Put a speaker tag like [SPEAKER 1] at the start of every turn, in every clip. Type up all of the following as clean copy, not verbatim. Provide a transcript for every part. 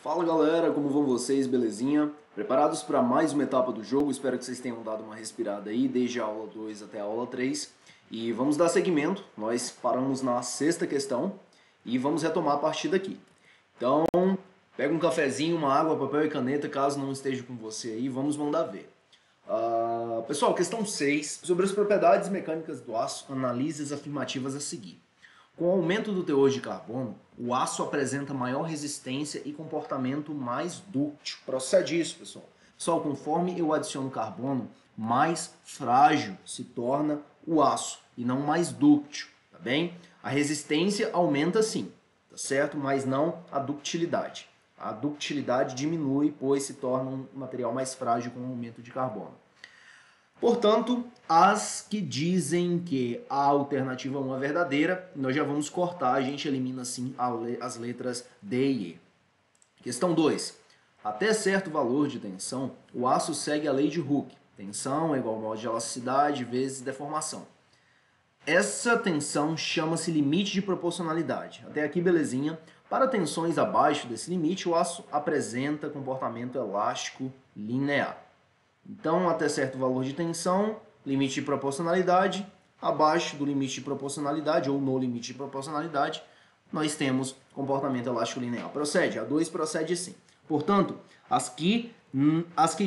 [SPEAKER 1] Fala galera, como vão vocês? Belezinha? Preparados para mais uma etapa do jogo? Espero que vocês tenham dado uma respirada aí, desde a aula 2 até a aula 3. E vamos dar seguimento, nós paramos na sexta questão e vamos retomar a partir daqui. Então, pega um cafezinho, uma água, papel e caneta, caso não esteja com você aí, vamos mandar ver. Pessoal, questão 6, sobre as propriedades mecânicas do aço, analise as afirmativas a seguir. Com o aumento do teor de carbono, o aço apresenta maior resistência e comportamento mais dúctil. Procede isso, pessoal. Pessoal, conforme eu adiciono carbono, mais frágil se torna o aço e não mais dúctil, tá bem? A resistência aumenta sim, tá certo? Mas não a ductilidade. A ductilidade diminui, pois se torna um material mais frágil com o aumento de carbono. Portanto, as que dizem que a alternativa 1 é verdadeira, nós já vamos cortar, a gente elimina assim as letras D e E. Questão 2. Até certo valor de tensão, o aço segue a lei de Hooke. Tensão é igual ao modo de elasticidade vezes deformação. Essa tensão chama-se limite de proporcionalidade. Até aqui, belezinha. Para tensões abaixo desse limite, o aço apresenta comportamento elástico linear. Então, até certo valor de tensão, limite de proporcionalidade, abaixo do limite de proporcionalidade ou no limite de proporcionalidade, nós temos comportamento elástico linear. Procede, a 2 procede sim. Portanto, as que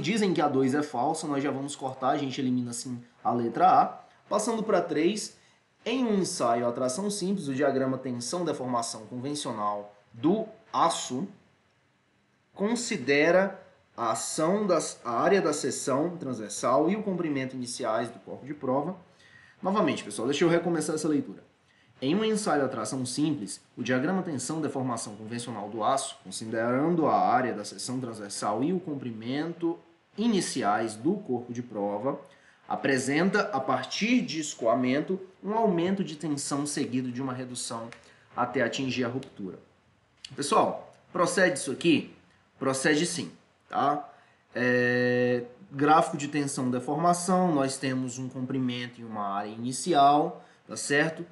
[SPEAKER 1] dizem que a 2 é falsa, nós já vamos cortar, a gente elimina assim a letra A. Passando para 3, em um ensaio à tração simples, o diagrama tensão-deformação convencional do aço considera a área da seção transversal e o comprimento iniciais do corpo de prova. Novamente, pessoal, deixa eu recomeçar essa leitura. Em um ensaio à tração simples, o diagrama tensão-deformação convencional do aço, considerando a área da seção transversal e o comprimento iniciais do corpo de prova, apresenta, a partir de escoamento, um aumento de tensão seguido de uma redução até atingir a ruptura. Pessoal, procede isso aqui? Procede sim. Tá? Gráfico de tensão-deformação, nós temos um comprimento e uma área inicial, tá certo?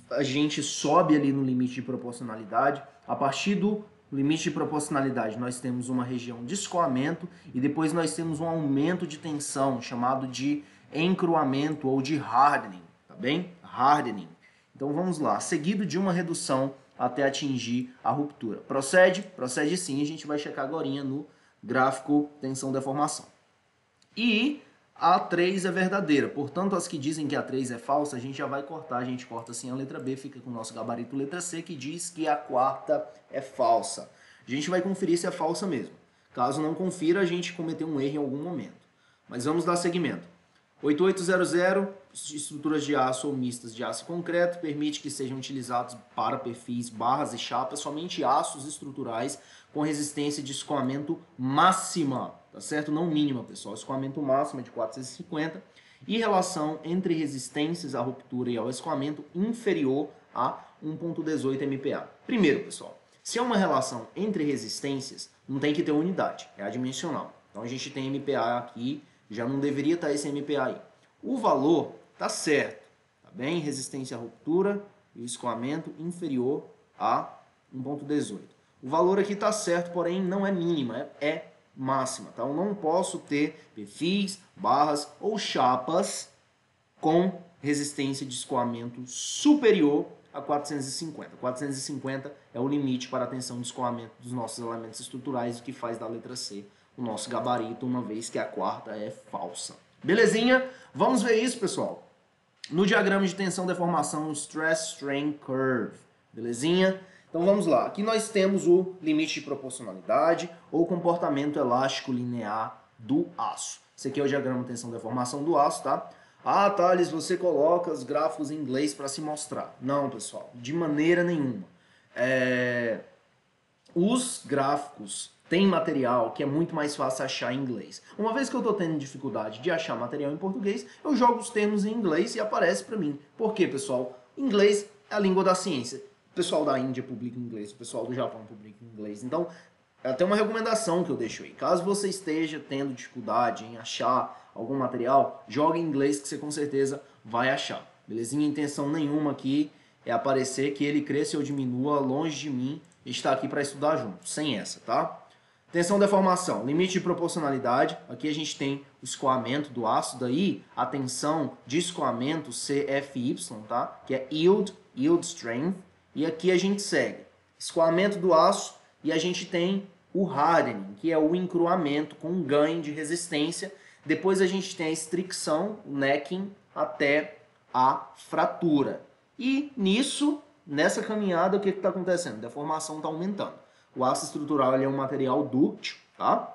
[SPEAKER 1] A gente sobe ali no limite de proporcionalidade. A partir do limite de proporcionalidade, nós temos uma região de escoamento e depois nós temos um aumento de tensão, chamado de encruamento ou de hardening, tá bem? Hardening. Então vamos lá, seguido de uma redução até atingir a ruptura. Procede? Procede sim, a gente vai checar agora no gráfico tensão-deformação. E a 3 é verdadeira, portanto, as que dizem que a 3 é falsa, a gente já vai cortar, a gente corta assim a letra B, fica com o nosso gabarito letra C, que diz que a quarta é falsa. A gente vai conferir se é falsa mesmo. Caso não confira, a gente cometeu um erro em algum momento. Mas vamos dar seguimento. 8800, estruturas de aço ou mistas de aço e concreto, permite que sejam utilizados para perfis, barras e chapas somente aços estruturais com resistência de escoamento máxima, tá certo? Não mínima, pessoal. Escoamento máximo é de 450 e relação entre resistências à ruptura e ao escoamento inferior a 1.18 MPa. Primeiro, pessoal, se é uma relação entre resistências, não tem que ter unidade, é adimensional. Então a gente tem MPa aqui, já não deveria estar esse MPa aí. O valor tá certo, tá bem? Resistência à ruptura e escoamento inferior a 1.18. O valor aqui tá certo, porém não é mínima, é máxima. Tá? Eu não posso ter perfis, barras ou chapas com resistência de escoamento superior a 450. 450 é o limite para a tensão de escoamento dos nossos elementos estruturais, o que faz da letra C o nosso gabarito, uma vez que a quarta é falsa. Belezinha? Vamos ver isso, pessoal. No diagrama de tensão-deformação, Stress-Strain Curve. Belezinha? Então vamos lá. Aqui nós temos o limite de proporcionalidade ou comportamento elástico linear do aço. Esse aqui é o diagrama de tensão-deformação do aço, tá? Ah, Thales, você coloca os gráficos em inglês para se mostrar. Não, pessoal, de maneira nenhuma. Os gráficos têm material que é muito mais fácil achar em inglês. Uma vez que eu estou tendo dificuldade de achar material em português, eu jogo os termos em inglês e aparece para mim. Por quê, pessoal? Inglês é a língua da ciência. O pessoal da Índia publica em inglês, o pessoal do Japão publica em inglês. Então, é até uma recomendação que eu deixo aí. Caso você esteja tendo dificuldade em achar algum material, joga em inglês que você com certeza vai achar. Belezinha? Intenção nenhuma aqui é aparecer que ele cresça ou diminua longe de mim. a gente está aqui para estudar junto, sem essa, tá? Tensão, deformação, limite de proporcionalidade. Aqui a gente tem o escoamento do aço, daí a tensão de escoamento CFY, tá? Que é yield strength. E aqui a gente segue escoamento do aço e a gente tem o hardening, que é o encruamento com ganho de resistência. Depois a gente tem a estricção, o necking, até a fratura. E nessa caminhada, o que está acontecendo? A deformação está aumentando. O aço estrutural ele é um material dúctil, tá?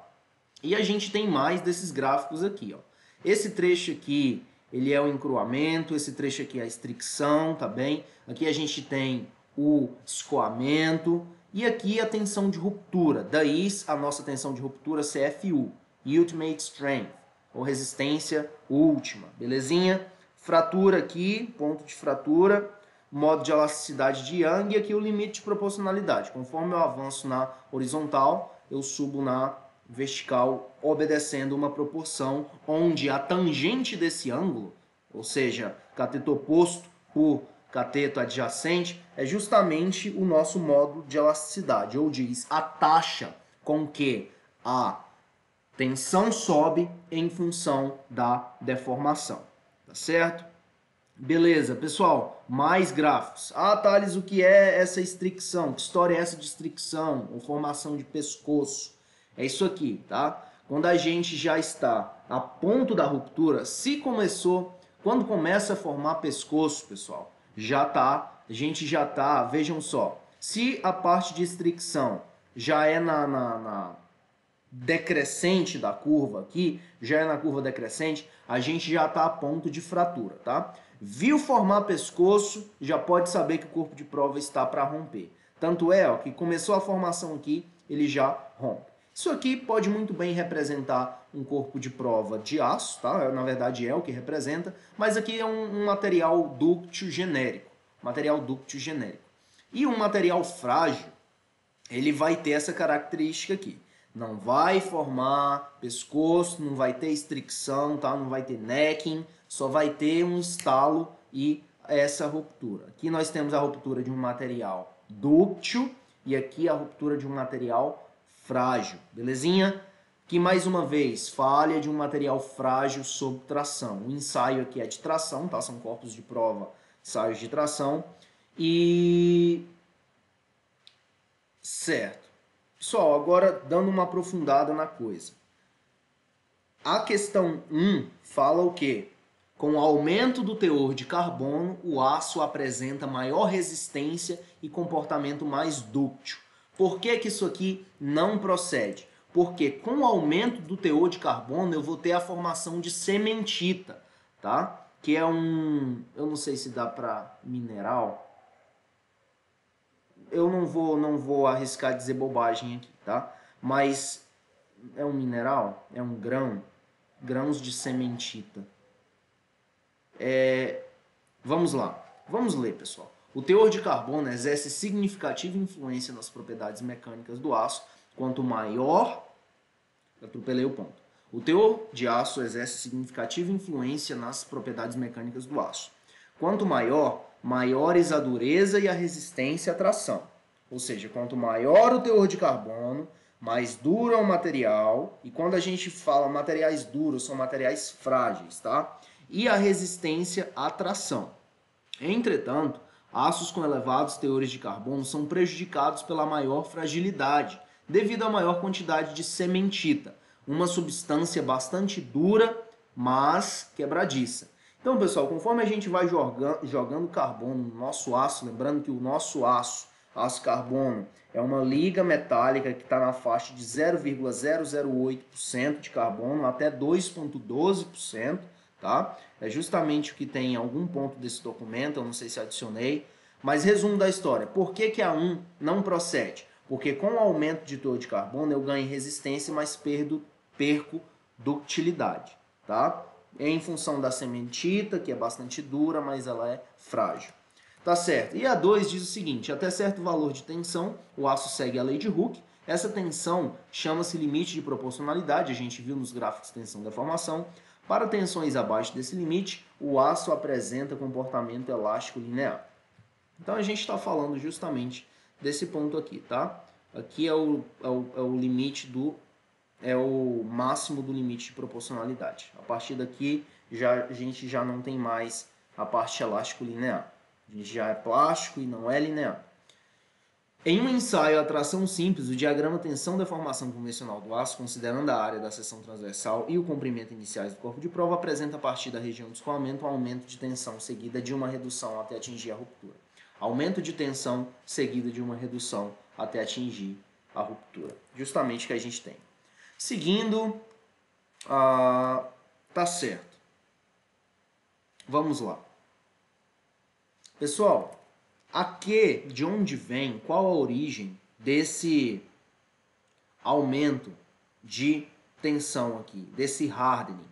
[SPEAKER 1] E a gente tem mais desses gráficos aqui, ó. Esse trecho aqui, ele é o encruamento, esse trecho aqui é a estricção, tá bem? Aqui a gente tem o escoamento e aqui a tensão de ruptura. Daí a nossa tensão de ruptura CFU, Ultimate Strength, ou resistência última, belezinha? Fratura aqui, ponto de fratura, modo de elasticidade de Young e aqui o limite de proporcionalidade. Conforme eu avanço na horizontal, eu subo na vertical, obedecendo uma proporção onde a tangente desse ângulo, ou seja, cateto oposto por cateto adjacente, é justamente o nosso modo de elasticidade, ou diz a taxa com que a tensão sobe em função da deformação, tá certo? Beleza, pessoal, mais gráficos. Ah, Thales, o que é essa estricção? Que história é essa de estricção ou formação de pescoço? É isso aqui, tá? Quando a gente já está a ponto da ruptura, quando começa a formar pescoço, pessoal, a gente já tá, vejam só, se a parte de estricção já é na decrescente da curva aqui, já é na curva decrescente, a gente já está a ponto de fratura, tá? Viu formar pescoço, já pode saber que o corpo de prova está para romper. Tanto é, ó, que começou a formação aqui, ele já rompe. Isso aqui pode muito bem representar um corpo de prova de aço, tá? Na verdade é o que representa, mas aqui é um material dúctil genérico. E um material frágil, ele vai ter essa característica aqui. Não vai formar pescoço, não vai ter estricção, tá? Não vai ter necking, só vai ter um estalo e essa ruptura. Aqui nós temos a ruptura de um material dúctil e aqui a ruptura de um material frágil, belezinha? Aqui mais uma vez, falha de um material frágil sob tração. O ensaio aqui é de tração, tá? São corpos de prova, ensaios de tração. Certo. Pessoal, agora dando uma aprofundada na coisa. A questão 1 fala o quê? Com o aumento do teor de carbono, o aço apresenta maior resistência e comportamento mais dúctil. Por que que isso aqui não procede? Porque com o aumento do teor de carbono, eu vou ter a formação de cementita, tá? Que é eu não sei se dá para mineral. Eu não vou arriscar dizer bobagem aqui, tá? Mas é um mineral? É um grão? Grãos de cementita. Vamos lá. Vamos ler, pessoal. O teor de carbono exerce significativa influência nas propriedades mecânicas do aço. Quanto maior... Atropelei o ponto. O teor de aço exerce significativa influência nas propriedades mecânicas do aço. Quanto maior, maiores a dureza e a resistência à tração. Ou seja, quanto maior o teor de carbono, mais duro é o material. E quando a gente fala materiais duros, são materiais frágeis, tá? E a resistência à tração. Entretanto, aços com elevados teores de carbono são prejudicados pela maior fragilidade, devido à maior quantidade de cementita, uma substância bastante dura, mas quebradiça. Então, pessoal, conforme a gente vai jogando carbono no nosso aço, lembrando que o nosso aço carbono, é uma liga metálica que está na faixa de 0,008% de carbono até 2,12%, tá? É justamente o que tem em algum ponto desse documento, eu não sei se adicionei, mas resumo da história. Por que que a 1 não procede? Porque com o aumento de teor de carbono eu ganho resistência, mas perco ductilidade, tá? Em função da cementita, que é bastante dura, mas ela é frágil. Tá certo. E a 2 diz o seguinte, até certo valor de tensão, o aço segue a lei de Hooke. Essa tensão chama-se limite de proporcionalidade, a gente viu nos gráficos de tensão e deformação. Para tensões abaixo desse limite, o aço apresenta comportamento elástico linear. Então a gente está falando justamente desse ponto aqui, tá? Aqui é o limite é o máximo do limite de proporcionalidade. A partir daqui, a gente já não tem mais a parte elástico linear. A gente já é plástico e não é linear. Em um ensaio a tração simples, o diagrama tensão-deformação convencional do aço, considerando a área da seção transversal e o comprimento iniciais do corpo de prova, apresenta a partir da região de escoamento um aumento de tensão seguida de uma redução até atingir a ruptura. Aumento de tensão seguida de uma redução até atingir a ruptura. Justamente o que a gente tem. Seguindo, tá certo. Vamos lá. Pessoal, aqui de onde vem, qual a origem desse aumento de tensão aqui, desse hardening,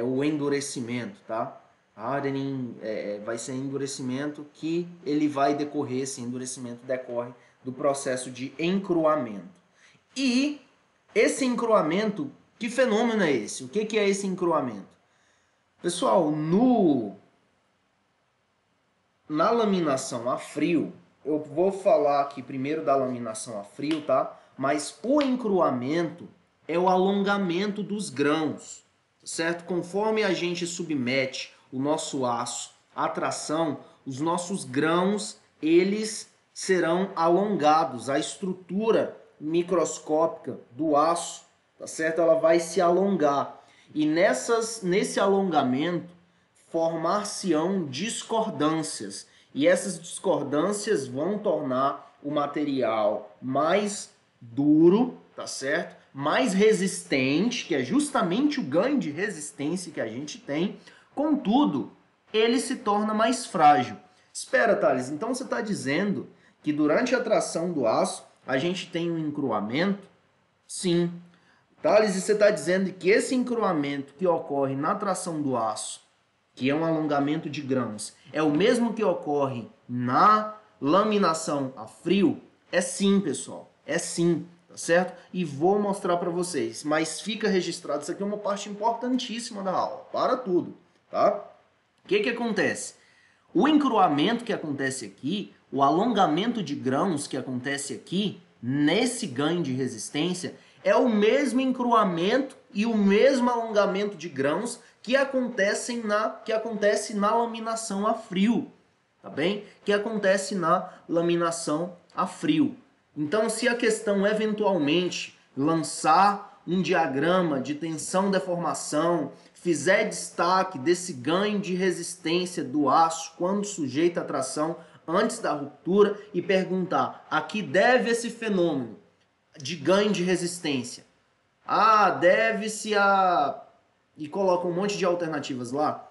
[SPEAKER 1] o endurecimento, tá? Hardening vai ser endurecimento que ele vai decorrer, esse endurecimento decorre do processo de encruamento. E esse encruamento, que fenômeno é esse? O que é esse encruamento? Pessoal, na laminação a frio, eu vou falar aqui primeiro da laminação a frio, tá? Mas o encruamento é o alongamento dos grãos, certo? Conforme a gente submete o nosso aço à tração, os nossos grãos, eles serão alongados. A estrutura microscópica do aço, tá certo? Ela vai se alongar. E nesse alongamento, formar-se-ão discordâncias. E essas discordâncias vão tornar o material mais duro, tá certo? Mais resistente, que é justamente o ganho de resistência que a gente tem. Contudo, ele se torna mais frágil. Espera, Thales, então você está dizendo que durante a tração do aço a gente tem um encruamento? Sim. Thales, e você está dizendo que esse encruamento que ocorre na tração do aço, que é um alongamento de grãos, é o mesmo que ocorre na laminação a frio? É sim, pessoal. É sim, tá certo? E vou mostrar para vocês. Mas fica registrado, isso aqui é uma parte importantíssima da aula. Para tudo, tá? O que acontece? O encruamento que acontece aqui, o alongamento de grãos que acontece aqui, nesse ganho de resistência, é o mesmo encruamento e o mesmo alongamento de grãos que acontece na laminação a frio, tá bem? Que acontece na laminação a frio. Então, se a questão eventualmente lançar um diagrama de tensão-deformação, fizer destaque desse ganho de resistência do aço quando sujeito à tração antes da ruptura e perguntar a que deve esse fenômeno de ganho de resistência? Deve-se a... E coloca um monte de alternativas lá.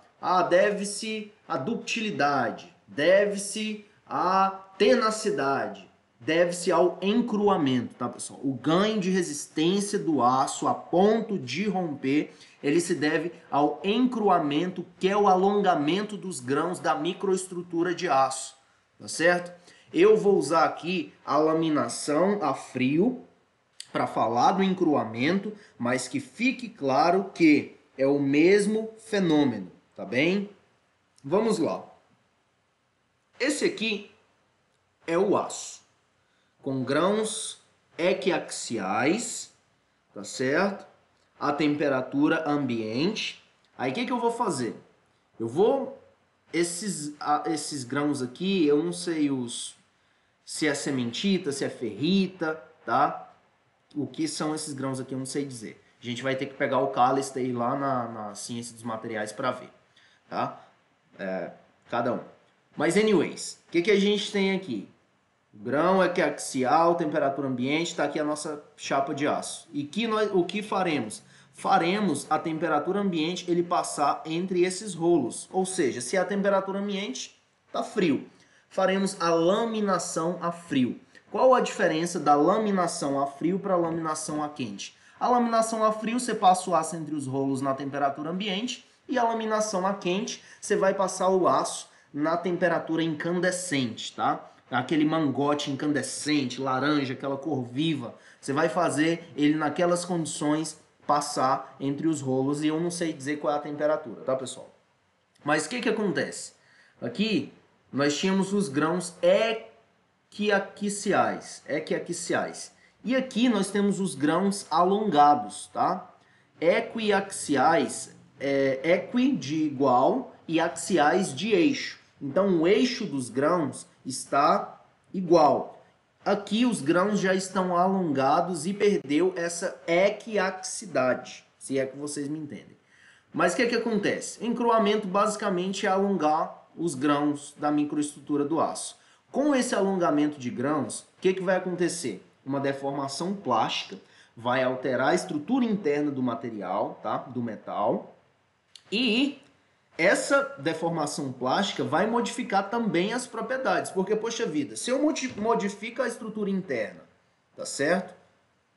[SPEAKER 1] Deve-se a ductilidade, deve-se a tenacidade, deve-se ao encruamento, tá, pessoal? O ganho de resistência do aço a ponto de romper, ele se deve ao encruamento, que é o alongamento dos grãos da microestrutura de aço, tá certo? Eu vou usar aqui a laminação a frio para falar do encruamento, mas que fique claro que é o mesmo fenômeno, tá bem? Vamos lá. Esse aqui é o aço, com grãos equiaxiais, tá certo? A temperatura ambiente. Aí o que eu vou fazer? Eu vou... Esses grãos aqui, eu não sei se é cementita, se é ferrita, tá? O que são esses grãos aqui eu não sei dizer. A gente vai ter que pegar o cálice e ir lá na ciência dos materiais para ver, tá? Cada um. Mas anyways, o que a gente tem aqui? O grão equiaxial, temperatura ambiente, está aqui a nossa chapa de aço. E o que faremos? Faremos a temperatura ambiente ele passar entre esses rolos. Ou seja, se a temperatura ambiente está frio, faremos a laminação a frio. Qual a diferença da laminação a frio para a laminação a quente? A laminação a frio, você passa o aço entre os rolos na temperatura ambiente, e a laminação a quente, você vai passar o aço na temperatura incandescente, tá? Aquele mangote incandescente, laranja, aquela cor viva. Você vai fazer ele naquelas condições passar entre os rolos, e eu não sei dizer qual é a temperatura, tá, pessoal? Mas o que acontece? Aqui nós tínhamos os grãos equiaxiais. E aqui nós temos os grãos alongados, tá? Equiaxiais, equi de igual e axiais de eixo. Então o eixo dos grãos está igual. Aqui os grãos já estão alongados e perdeu essa equiaxidade, se é que vocês me entendem. Mas o que acontece? Encruamento basicamente é alongar os grãos da microestrutura do aço. Com esse alongamento de grãos, o que vai acontecer? Uma deformação plástica vai alterar a estrutura interna do material, tá? Do metal, e essa deformação plástica vai modificar também as propriedades, porque, poxa vida, se eu modifico a estrutura interna, tá certo?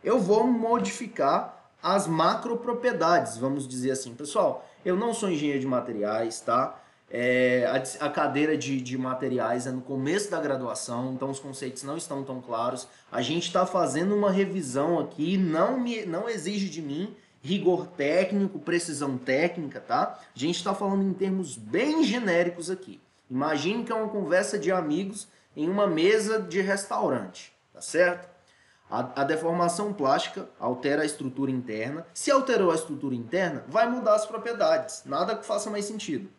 [SPEAKER 1] Eu vou modificar as macropropriedades, vamos dizer assim. Pessoal, eu não sou engenheiro de materiais, tá? A cadeira de materiais é no começo da graduação, então os conceitos não estão tão claros. A gente está fazendo uma revisão aqui, não exige de mim rigor técnico, precisão técnica, tá? A gente está falando em termos bem genéricos aqui. Imagine que é uma conversa de amigos em uma mesa de restaurante, tá certo? A deformação plástica altera a estrutura interna. Se alterou a estrutura interna, vai mudar as propriedades. Nada que faça mais sentido.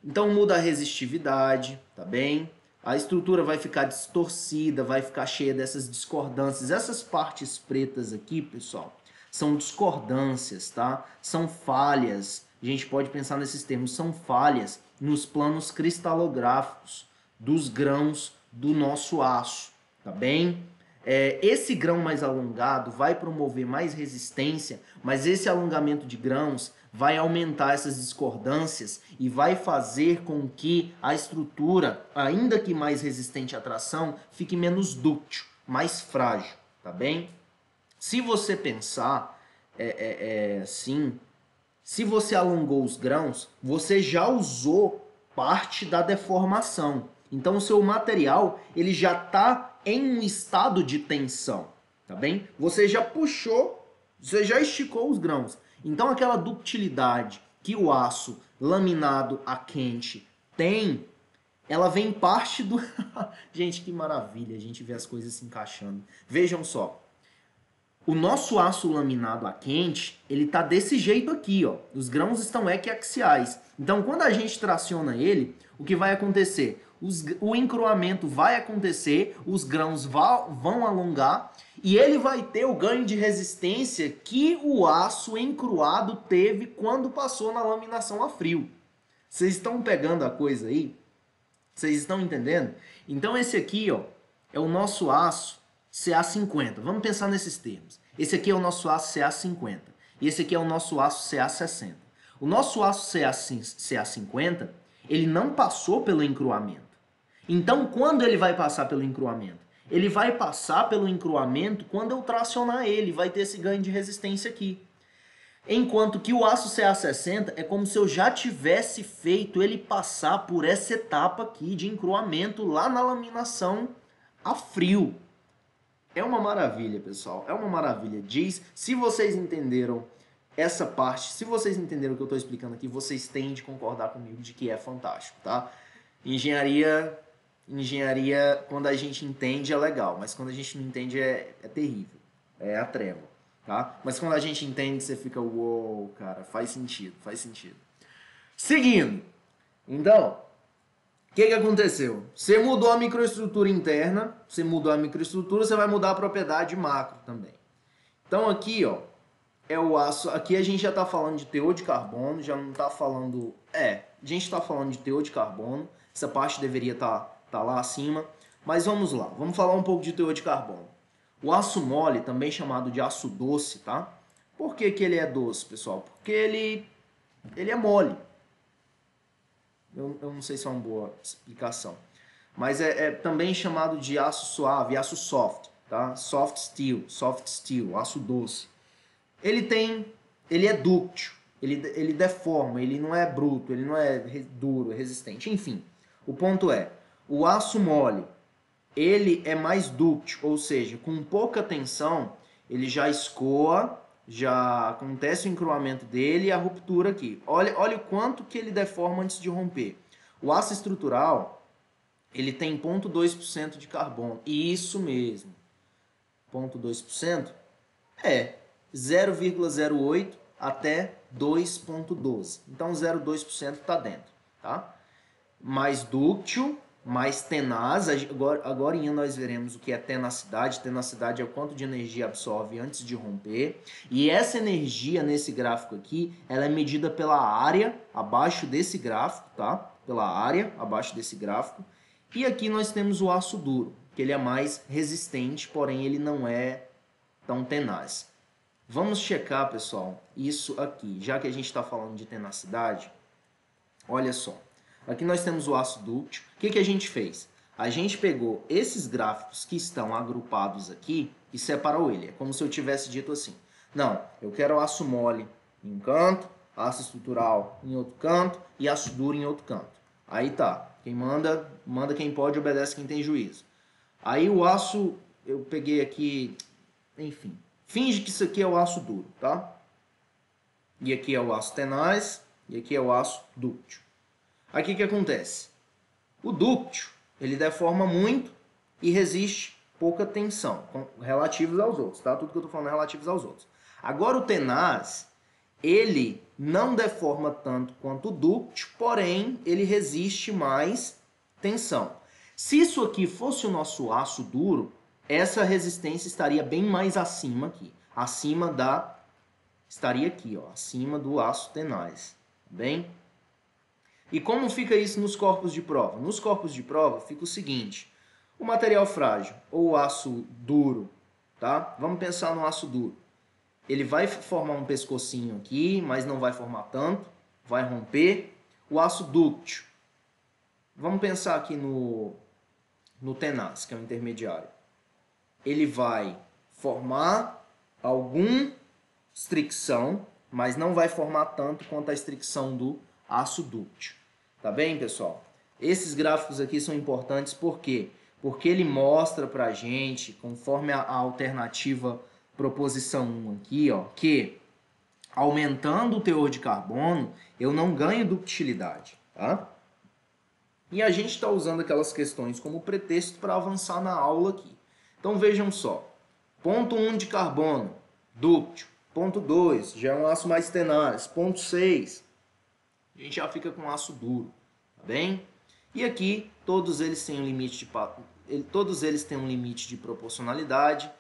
[SPEAKER 1] Então muda a resistividade, tá bem? A estrutura vai ficar distorcida, vai ficar cheia dessas discordâncias. Essas partes pretas aqui, pessoal, são discordâncias, tá? São falhas. A gente pode pensar nesses termos. São falhas nos planos cristalográficos dos grãos do nosso aço, tá bem? Esse grão mais alongado vai promover mais resistência, mas esse alongamento de grãos vai aumentar essas discordâncias e vai fazer com que a estrutura, ainda que mais resistente à tração, fique menos dúctil, mais frágil, tá bem? Se você pensar assim, se você alongou os grãos, você já usou parte da deformação. Então o seu material ele já está em um estado de tensão, tá bem? Você já puxou, você já esticou os grãos. Então aquela ductilidade que o aço laminado a quente tem, ela vem parte do... Gente, que maravilha a gente ver as coisas se encaixando. Vejam só. O nosso aço laminado a quente, ele tá desse jeito aqui, ó. Os grãos estão equiaxiais. Então, quando a gente traciona ele, o que vai acontecer? O encruamento vai acontecer, os grãos vão alongar e ele vai ter o ganho de resistência que o aço encruado teve quando passou na laminação a frio. Vocês estão pegando a coisa aí? Vocês estão entendendo? Então esse aqui, ó, é o nosso aço CA50. Vamos pensar nesses termos. Esse aqui é o nosso aço CA50 e esse aqui é o nosso aço CA60. O nosso aço CA50, ele não passou pelo encruamento. Então, quando ele vai passar pelo encruamento? Ele vai passar pelo encruamento quando eu tracionar ele, vai ter esse ganho de resistência aqui. Enquanto que o aço CA60 é como se eu já tivesse feito ele passar por essa etapa aqui de encruamento lá na laminação a frio. É uma maravilha, pessoal, é uma maravilha. Se vocês entenderam essa parte, se vocês entenderam o que eu estou explicando aqui, vocês têm de concordar comigo de que é fantástico, tá? Engenharia, quando a gente entende é legal, mas quando a gente não entende é terrível, é a treva, tá? Mas quando a gente entende você fica, uou, cara, faz sentido, faz sentido. Seguindo, então, o que aconteceu? Você mudou a microestrutura interna, você vai mudar a propriedade macro também. Então aqui, ó, é o aço, aqui a gente já está falando de teor de carbono, já não está falando, a gente está falando de teor de carbono, essa parte deveria estar lá acima, mas vamos lá, vamos falar um pouco de teor de carbono. O aço mole, também chamado de aço doce, tá? Por que ele é doce, pessoal? Porque ele é mole. Eu não sei se é uma boa explicação, mas é também chamado de aço suave, aço soft, tá? Soft steel, aço doce. Ele é dúctil, ele deforma, ele não é bruto, ele não é duro, é resistente, enfim. O ponto é, o aço mole, ele é mais dúctil, ou seja, com pouca tensão, ele já escoa, já acontece o encruamento dele e a ruptura aqui. Olha o quanto que ele deforma antes de romper. O aço estrutural, ele tem 0,2% de carbono. Isso mesmo. 0,2% é 0,08 até 2,12. Então 0,2% está dentro, tá? Mais dúctil, mais tenaz. Agora nós veremos o que é tenacidade. Tenacidade é o quanto de energia absorve antes de romper. E essa energia nesse gráfico aqui, ela é medida pela área abaixo desse gráfico, tá? Pela área abaixo desse gráfico. E aqui nós temos o aço duro, que ele é mais resistente, porém ele não é tão tenaz. Vamos checar, pessoal, isso aqui. Já que a gente está falando de tenacidade, olha só. Aqui nós temos o aço dúctil. O que a gente fez? A gente pegou esses gráficos que estão agrupados aqui e separou ele. É como se eu tivesse dito assim. Não, eu quero aço mole em um canto, aço estrutural em outro canto e aço duro em outro canto. Aí tá. Quem manda, manda quem pode, obedece quem tem juízo. Aí o aço, eu peguei aqui, enfim. Finge que isso aqui é o aço duro, tá? E aqui é o aço tenaz e aqui é o aço dúctil. Aqui o que acontece? O dúctil, ele deforma muito e resiste pouca tensão, relativos aos outros, tá? Tudo que eu tô falando é relativos aos outros. Agora o tenaz, ele não deforma tanto quanto o dúctil, porém ele resiste mais tensão. Se isso aqui fosse o nosso aço duro, essa resistência estaria bem mais acima aqui. Acima da... Estaria aqui, ó, acima do aço tenaz. Bem? E como fica isso nos corpos de prova? Nos corpos de prova fica o seguinte. O material frágil ou o aço duro, tá? Vamos pensar no aço duro. Ele vai formar um pescocinho aqui, mas não vai formar tanto. Vai romper. O aço dúctil. Vamos pensar aqui no tenaz, que é o intermediário. Ele vai formar alguma fricção, mas não vai formar tanto quanto a fricção do aço dúctil. Tá bem, pessoal? Esses gráficos aqui são importantes por quê? Porque ele mostra pra gente, conforme a alternativa proposição 1 aqui, ó, que aumentando o teor de carbono, eu não ganho ductilidade, tá? E a gente está usando aquelas questões como pretexto para avançar na aula aqui. Então vejam só. Ponto 1 de carbono, dúctil. Ponto 2, já é um aço mais tenaz. Ponto 6, a gente já fica com aço duro. Tá bem? E aqui todos eles têm um limite de proporcionalidade.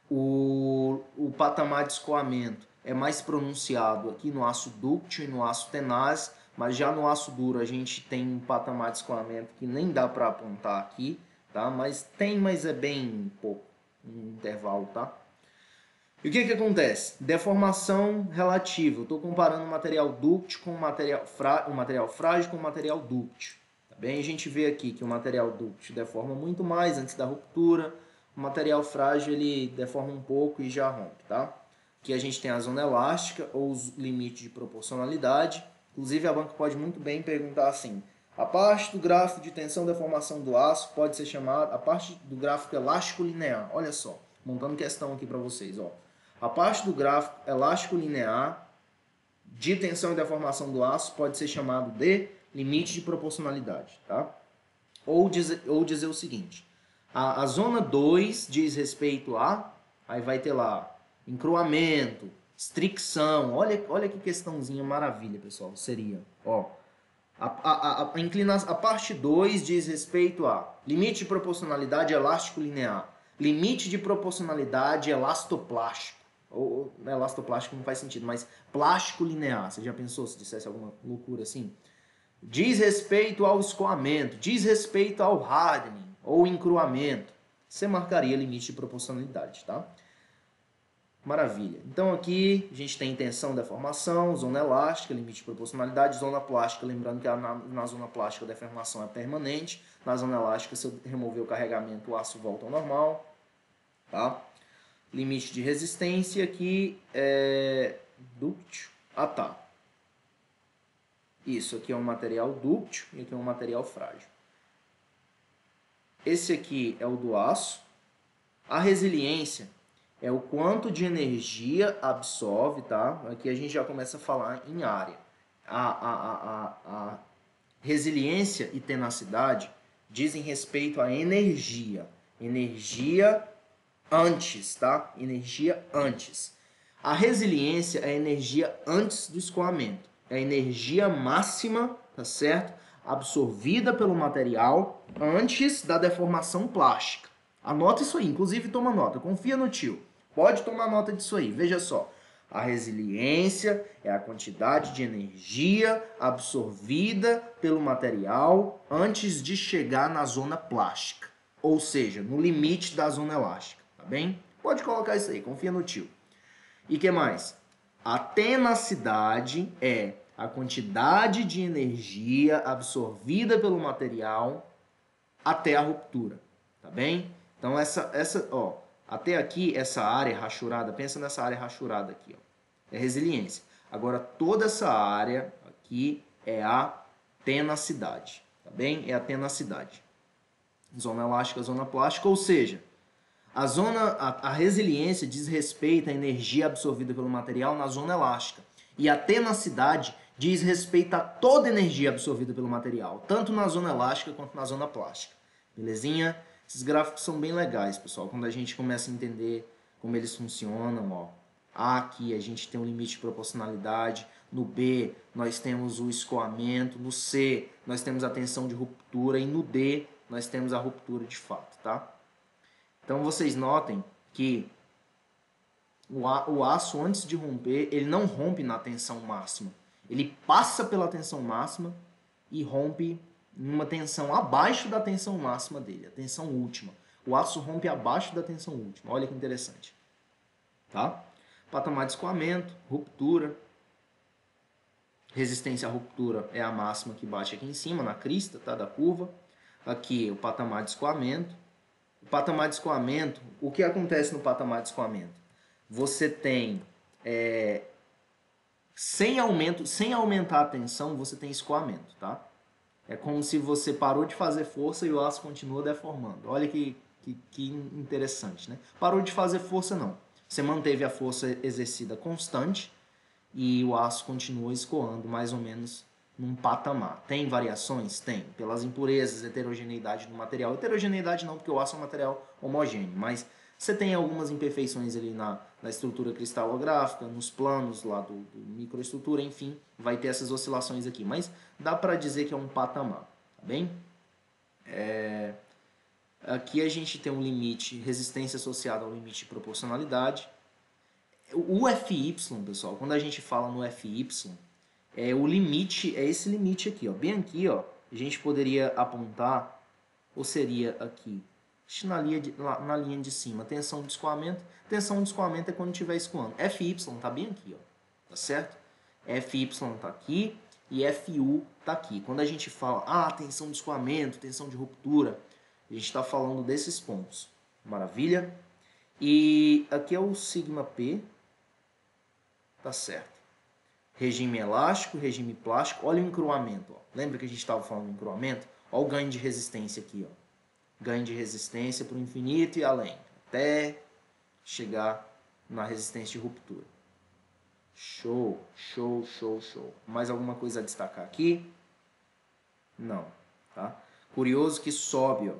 [SPEAKER 1] O patamar de escoamento é mais pronunciado aqui no aço dúctil e no aço tenaz, mas já no aço duro a gente tem um patamar de escoamento que nem dá para apontar aqui, tá? Mas é bem pouco, um intervalo, tá? E o que acontece? Deformação relativa. Eu estou comparando o material dúctil com o material frágil com o material dúctil. Tá bem? A gente vê aqui que o material dúctil deforma muito mais antes da ruptura. O material frágil ele deforma um pouco e já rompe, tá? Aqui a gente tem a zona elástica ou os limites de proporcionalidade. Inclusive a banca pode muito bem perguntar assim: a parte do gráfico de tensão e deformação do aço pode ser chamada a parte do gráfico elástico linear. Olha só, montando questão aqui para vocês, ó. A parte do gráfico elástico linear de tensão e deformação do aço pode ser chamado de limite de proporcionalidade, tá? Ou dizer o seguinte: a zona 2 diz respeito a, aí vai ter lá encruamento, fricção. Olha que questãozinha maravilha, pessoal. Seria, ó, a parte 2 diz respeito a limite de proporcionalidade elástico linear, limite de proporcionalidade elastoplástico. Ou elastoplástico não faz sentido, mas plástico linear. Você já pensou se dissesse alguma loucura assim? Diz respeito ao escoamento, diz respeito ao hardening ou encruamento. Você marcaria limite de proporcionalidade, tá? Maravilha. Então aqui a gente tem tensão, deformação, zona elástica, limite de proporcionalidade, zona plástica. Lembrando que na zona plástica a deformação é permanente. Na zona elástica, se eu remover o carregamento, o aço volta ao normal, tá? Limite de resistência aqui é dúctil. Ah, tá. Isso aqui é um material dúctil e aqui é um material frágil. Esse aqui é o do aço. A resiliência é o quanto de energia absorve, tá? Aqui a gente já começa a falar em área. A resiliência e tenacidade dizem respeito à energia. Energia antes, tá? Energia antes. A resiliência é a energia antes do escoamento. É a energia máxima, tá certo? Absorvida pelo material antes da deformação plástica. Anota isso aí, inclusive toma nota, confia no tio. Pode tomar nota disso aí, veja só. A resiliência é a quantidade de energia absorvida pelo material antes de chegar na zona plástica, ou seja, no limite da zona elástica, tá bem? Pode colocar isso aí, confia no tio. E que mais? A tenacidade é a quantidade de energia absorvida pelo material até a ruptura, tá bem? Então até aqui essa área rachurada, pensa nessa área rachurada aqui, ó. É resiliência. Agora toda essa área aqui é a tenacidade, tá bem? É a tenacidade. Zona elástica, zona plástica, ou seja, a resiliência diz respeito à energia absorvida pelo material na zona elástica. E a tenacidade diz respeito a toda a energia absorvida pelo material, tanto na zona elástica quanto na zona plástica. Belezinha? Esses gráficos são bem legais, pessoal, quando a gente começa a entender como eles funcionam. Ó. Aqui a gente tem um limite de proporcionalidade, no B nós temos o escoamento, no C nós temos a tensão de ruptura e no D nós temos a ruptura de fato, tá? Então vocês notem que o aço, antes de romper, ele não rompe na tensão máxima. Ele passa pela tensão máxima e rompe em uma tensão abaixo da tensão máxima dele, a tensão última. O aço rompe abaixo da tensão última. Olha que interessante. Tá? Patamar de escoamento, ruptura. Resistência à ruptura é a máxima que bate aqui em cima, na crista, tá, da curva. Aqui o patamar de escoamento. O patamar de escoamento, o que acontece no patamar de escoamento? Você tem, sem aumentar a tensão, você tem escoamento, tá? É como se você parou de fazer força e o aço continua deformando. Olha que interessante, né? Parou de fazer força, não. Você manteve a força exercida constante e o aço continua escoando mais ou menos num patamar. Tem variações? Tem. Pelas impurezas, heterogeneidade do material. Heterogeneidade não, porque o aço é um material homogêneo, mas você tem algumas imperfeições ali na estrutura cristalográfica, nos planos lá do microestrutura, enfim, vai ter essas oscilações aqui. Mas dá para dizer que é um patamar, tá bem? Aqui a gente tem um limite, resistência associada ao limite de proporcionalidade. O FY, pessoal, quando a gente fala no FY, o limite, é esse limite aqui, ó. Bem aqui, ó, a gente poderia apontar, ou seria aqui, na linha de cima, tensão de escoamento. Tensão de escoamento é quando estiver escoando. FY tá bem aqui, ó, tá certo? FY tá aqui e FU tá aqui. Quando a gente fala, tensão de escoamento, tensão de ruptura, a gente está falando desses pontos. Maravilha? E aqui é o sigma P, tá certo? Regime elástico, regime plástico. Olha o encruamento. Ó. Lembra que a gente estava falando do encruamento? Olha o ganho de resistência aqui. Ó. Ganho de resistência para o infinito e além. Até chegar na resistência de ruptura. Show, show, show, show. Mais alguma coisa a destacar aqui? Não. Tá? Curioso que sobe. Ó.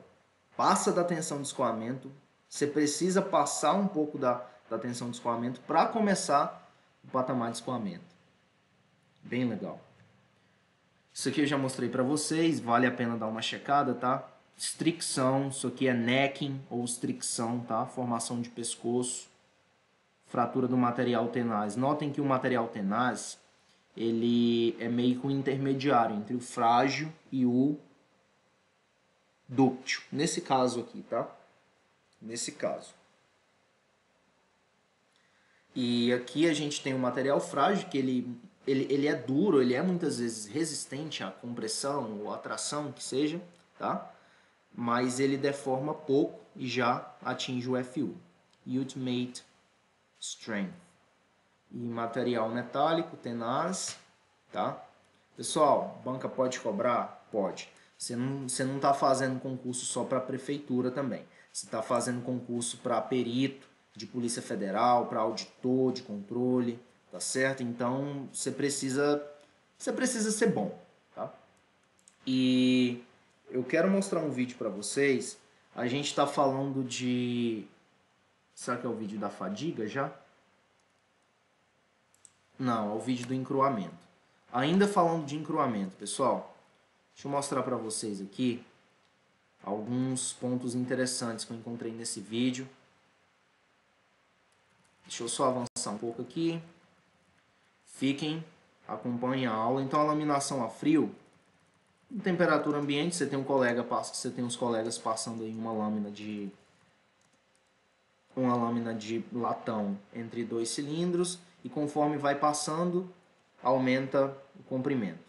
[SPEAKER 1] Passa da tensão de escoamento. Você precisa passar um pouco da tensão de escoamento para começar o patamar de escoamento. Bem legal. Isso aqui eu já mostrei para vocês, vale a pena dar uma checada, tá? Stricção, isso aqui é necking ou stricção, tá? Formação de pescoço, fratura do material tenaz. Notem que o material tenaz, ele é meio que um intermediário entre o frágil e o dúctil. Nesse caso aqui, tá? Nesse caso. E aqui a gente tem um material frágil que ele é duro, ele é muitas vezes resistente à compressão ou à tração, que seja, tá? Mas ele deforma pouco e já atinge o FU, Ultimate Strength. E material metálico, tenaz, tá? Pessoal, banca pode cobrar? Pode. Você não está fazendo concurso só para a prefeitura também. Você está fazendo concurso para perito de Polícia Federal, para auditor de controle, tá certo? Então você precisa ser bom, tá? E eu quero mostrar um vídeo para vocês. A gente está falando de... Será que é o vídeo da fadiga já? Não, é o vídeo do encruamento. Ainda falando de encruamento, pessoal, deixa eu mostrar para vocês aqui alguns pontos interessantes que eu encontrei nesse vídeo. Deixa eu só avançar um pouco aqui. Fiquem, acompanhem a aula. Então, a laminação a frio, em temperatura ambiente, você tem uns colegas passando aí uma lâmina de latão entre 2 cilindros e conforme vai passando, aumenta o comprimento.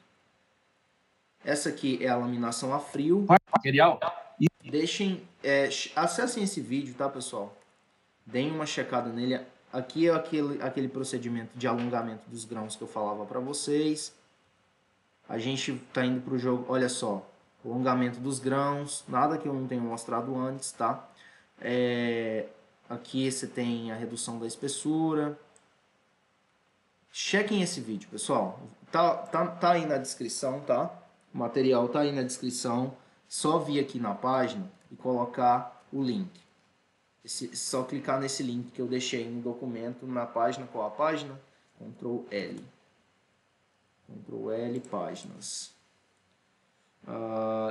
[SPEAKER 1] Essa aqui é a laminação a frio.
[SPEAKER 2] Material.
[SPEAKER 1] Acessem esse vídeo, tá, pessoal? Deem uma checada nele. Aqui é aquele procedimento de alongamento dos grãos que eu falava para vocês. A gente está indo para o jogo, olha só, alongamento dos grãos, nada que eu não tenha mostrado antes, tá? Aqui você tem a redução da espessura. Chequem esse vídeo, pessoal. Tá aí na descrição, tá? O material tá aí na descrição. Só vir aqui na página e colocar o link. Só clicar nesse link que eu deixei no documento, na página. Qual a página? Ctrl L. Ctrl L, páginas.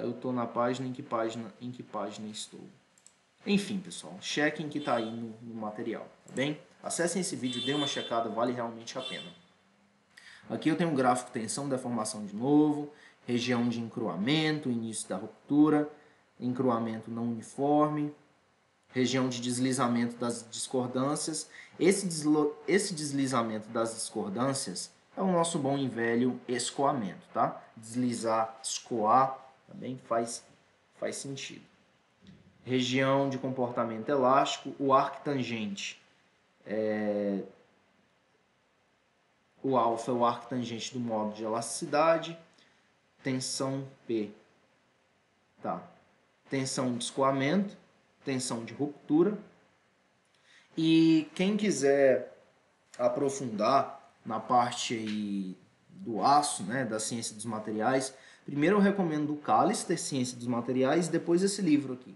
[SPEAKER 1] Eu estou na página, em que página estou? Enfim, pessoal, chequem que está aí no material, tá bem? Acessem esse vídeo, dê uma checada, vale realmente a pena. Aqui eu tenho um gráfico tensão, deformação de novo, região de encruamento, início da ruptura, encruamento não uniforme, região de deslizamento das discordâncias. Esse deslizamento das discordâncias é o nosso bom e velho escoamento, tá? Deslizar, escoar, também faz sentido. Região de comportamento elástico, o arctangente. O alfa é o arctangente do modo de elasticidade. Tensão P. Tá. Tensão de escoamento, tensão de ruptura. E quem quiser aprofundar na parte aí do aço, né, da ciência dos materiais, primeiro eu recomendo o Callister, Ciência dos Materiais, depois esse livro aqui.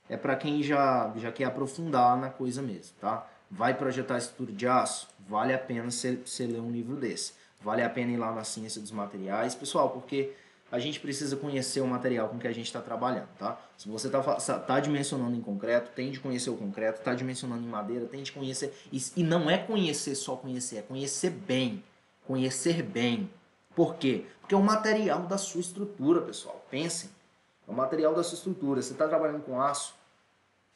[SPEAKER 1] É para quem já quer aprofundar na coisa mesmo, tá? Vai projetar estrutura de aço? Vale a pena você ler um livro desse. Vale a pena ir lá na Ciência dos Materiais, pessoal, porque a gente precisa conhecer o material com que a gente está trabalhando, tá? Se você tá dimensionando em concreto, tem de conhecer o concreto, tá dimensionando em madeira, tem de conhecer. E não é conhecer só conhecer, é conhecer bem. Conhecer bem. Por quê? Porque é o material da sua estrutura, pessoal. Pensem. É o material da sua estrutura. Você está trabalhando com aço,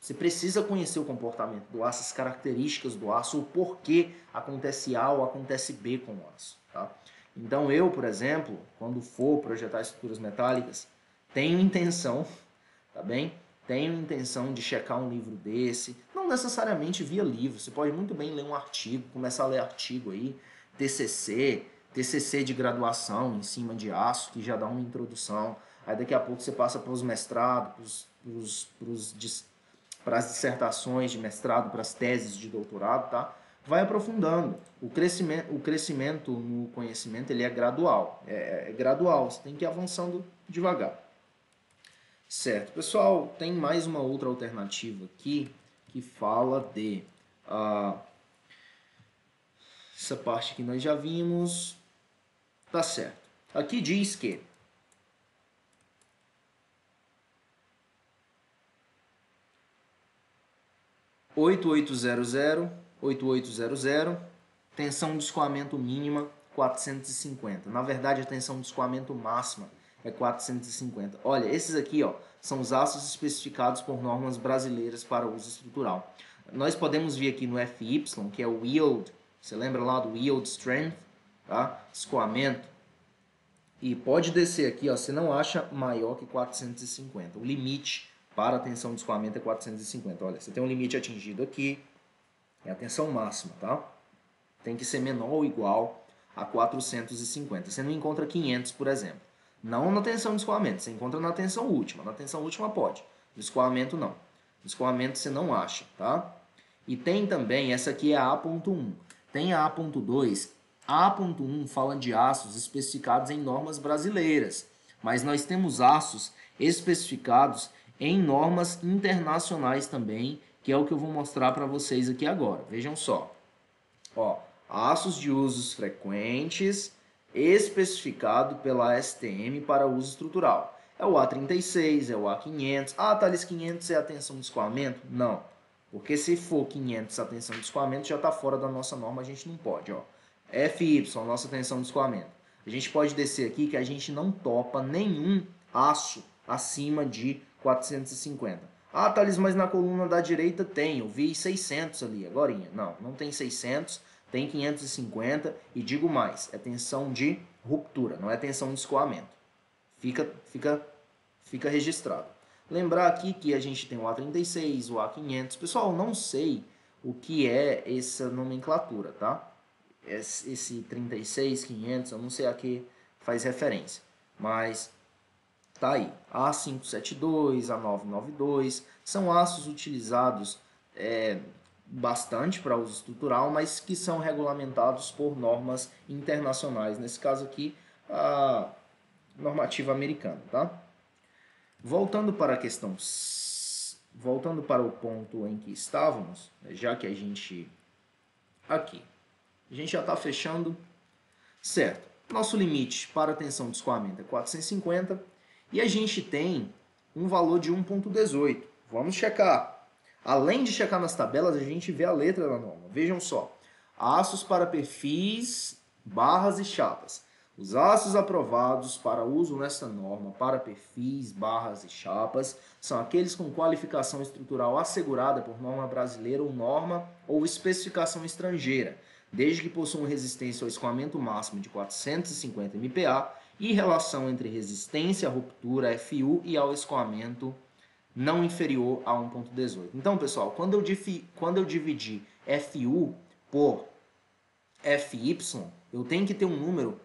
[SPEAKER 1] você precisa conhecer o comportamento do aço, as características do aço, o porquê acontece A ou acontece B com o aço, tá? Então eu, por exemplo, quando for projetar estruturas metálicas, tenho intenção, tá bem? Tenho intenção de checar um livro desse, não necessariamente via livro, você pode muito bem ler um artigo, começar a ler artigo aí, TCC de graduação em cima de aço, que já dá uma introdução, aí daqui a pouco você passa para os mestrados, para as dissertações de mestrado, para as teses de doutorado, tá? Vai aprofundando. O crescimento no conhecimento ele é gradual. É gradual, você tem que ir avançando devagar. Certo, pessoal, tem mais uma outra alternativa aqui que fala de... essa parte que nós já vimos. Tá certo. Aqui diz que (8800) tensão de escoamento mínima 450. Na verdade, a tensão de escoamento máxima é 450. Olha, esses aqui, ó, são os aços especificados por normas brasileiras para uso estrutural. Nós podemos vir aqui no FY, que é o Yield. Você lembra lá do Yield Strength, tá? Escoamento. E pode descer aqui, ó, você não acha maior que 450. O limite para a tensão de escoamento é 450. Olha, você tem um limite atingido aqui, é a tensão máxima, tá? Tem que ser menor ou igual a 450. Você não encontra 500, por exemplo. Não na tensão de escoamento, você encontra na tensão última. Na tensão última pode, no escoamento não. No escoamento você não acha, tá? E tem também, essa aqui é a A.1. Tem a A.2. A A.1 fala de aços especificados em normas brasileiras. Mas nós temos aços especificados em normas internacionais também, que é o que eu vou mostrar para vocês aqui agora. Vejam só. Ó, aços de usos frequentes especificado pela STM para uso estrutural. É o A36, é o A500. Ah, Thales, 500 é a tensão de escoamento? Não. Porque se for 500 a tensão de escoamento, já está fora da nossa norma, a gente não pode. Ó. FY, nossa tensão de escoamento. A gente pode descer aqui que a gente não topa nenhum aço acima de 450. Ah, Thales, mas na coluna da direita tem, eu vi 600 ali, agorinha. Não, não tem 600, tem 550 e digo mais, é tensão de ruptura, não é tensão de escoamento. Fica registrado. Lembrar aqui que a gente tem o A36, o A500. Pessoal, não sei o que é essa nomenclatura, tá? Esse 36, 500, eu não sei a que faz referência, mas tá aí. A572, A992, são aços utilizados bastante para uso estrutural, mas que são regulamentados por normas internacionais. Nesse caso aqui, a normativa americana, tá? Voltando para a questão, voltando para o ponto em que estávamos, já que a gente aqui, a gente já está fechando, certo? Nosso limite para a tensão de escoamento é 450 e a gente tem um valor de 1.18. Vamos checar. Além de checar nas tabelas, a gente vê a letra da norma. Vejam só. Aços para perfis, barras e chapas. Os aços aprovados para uso nesta norma para perfis, barras e chapas são aqueles com qualificação estrutural assegurada por norma brasileira ou norma ou especificação estrangeira, desde que possuam resistência ao escoamento máximo de 450 MPa e relação entre resistência à ruptura FU e ao escoamento não inferior a 1.18. Então, pessoal, quando eu dividir FU por FY, eu tenho que ter um número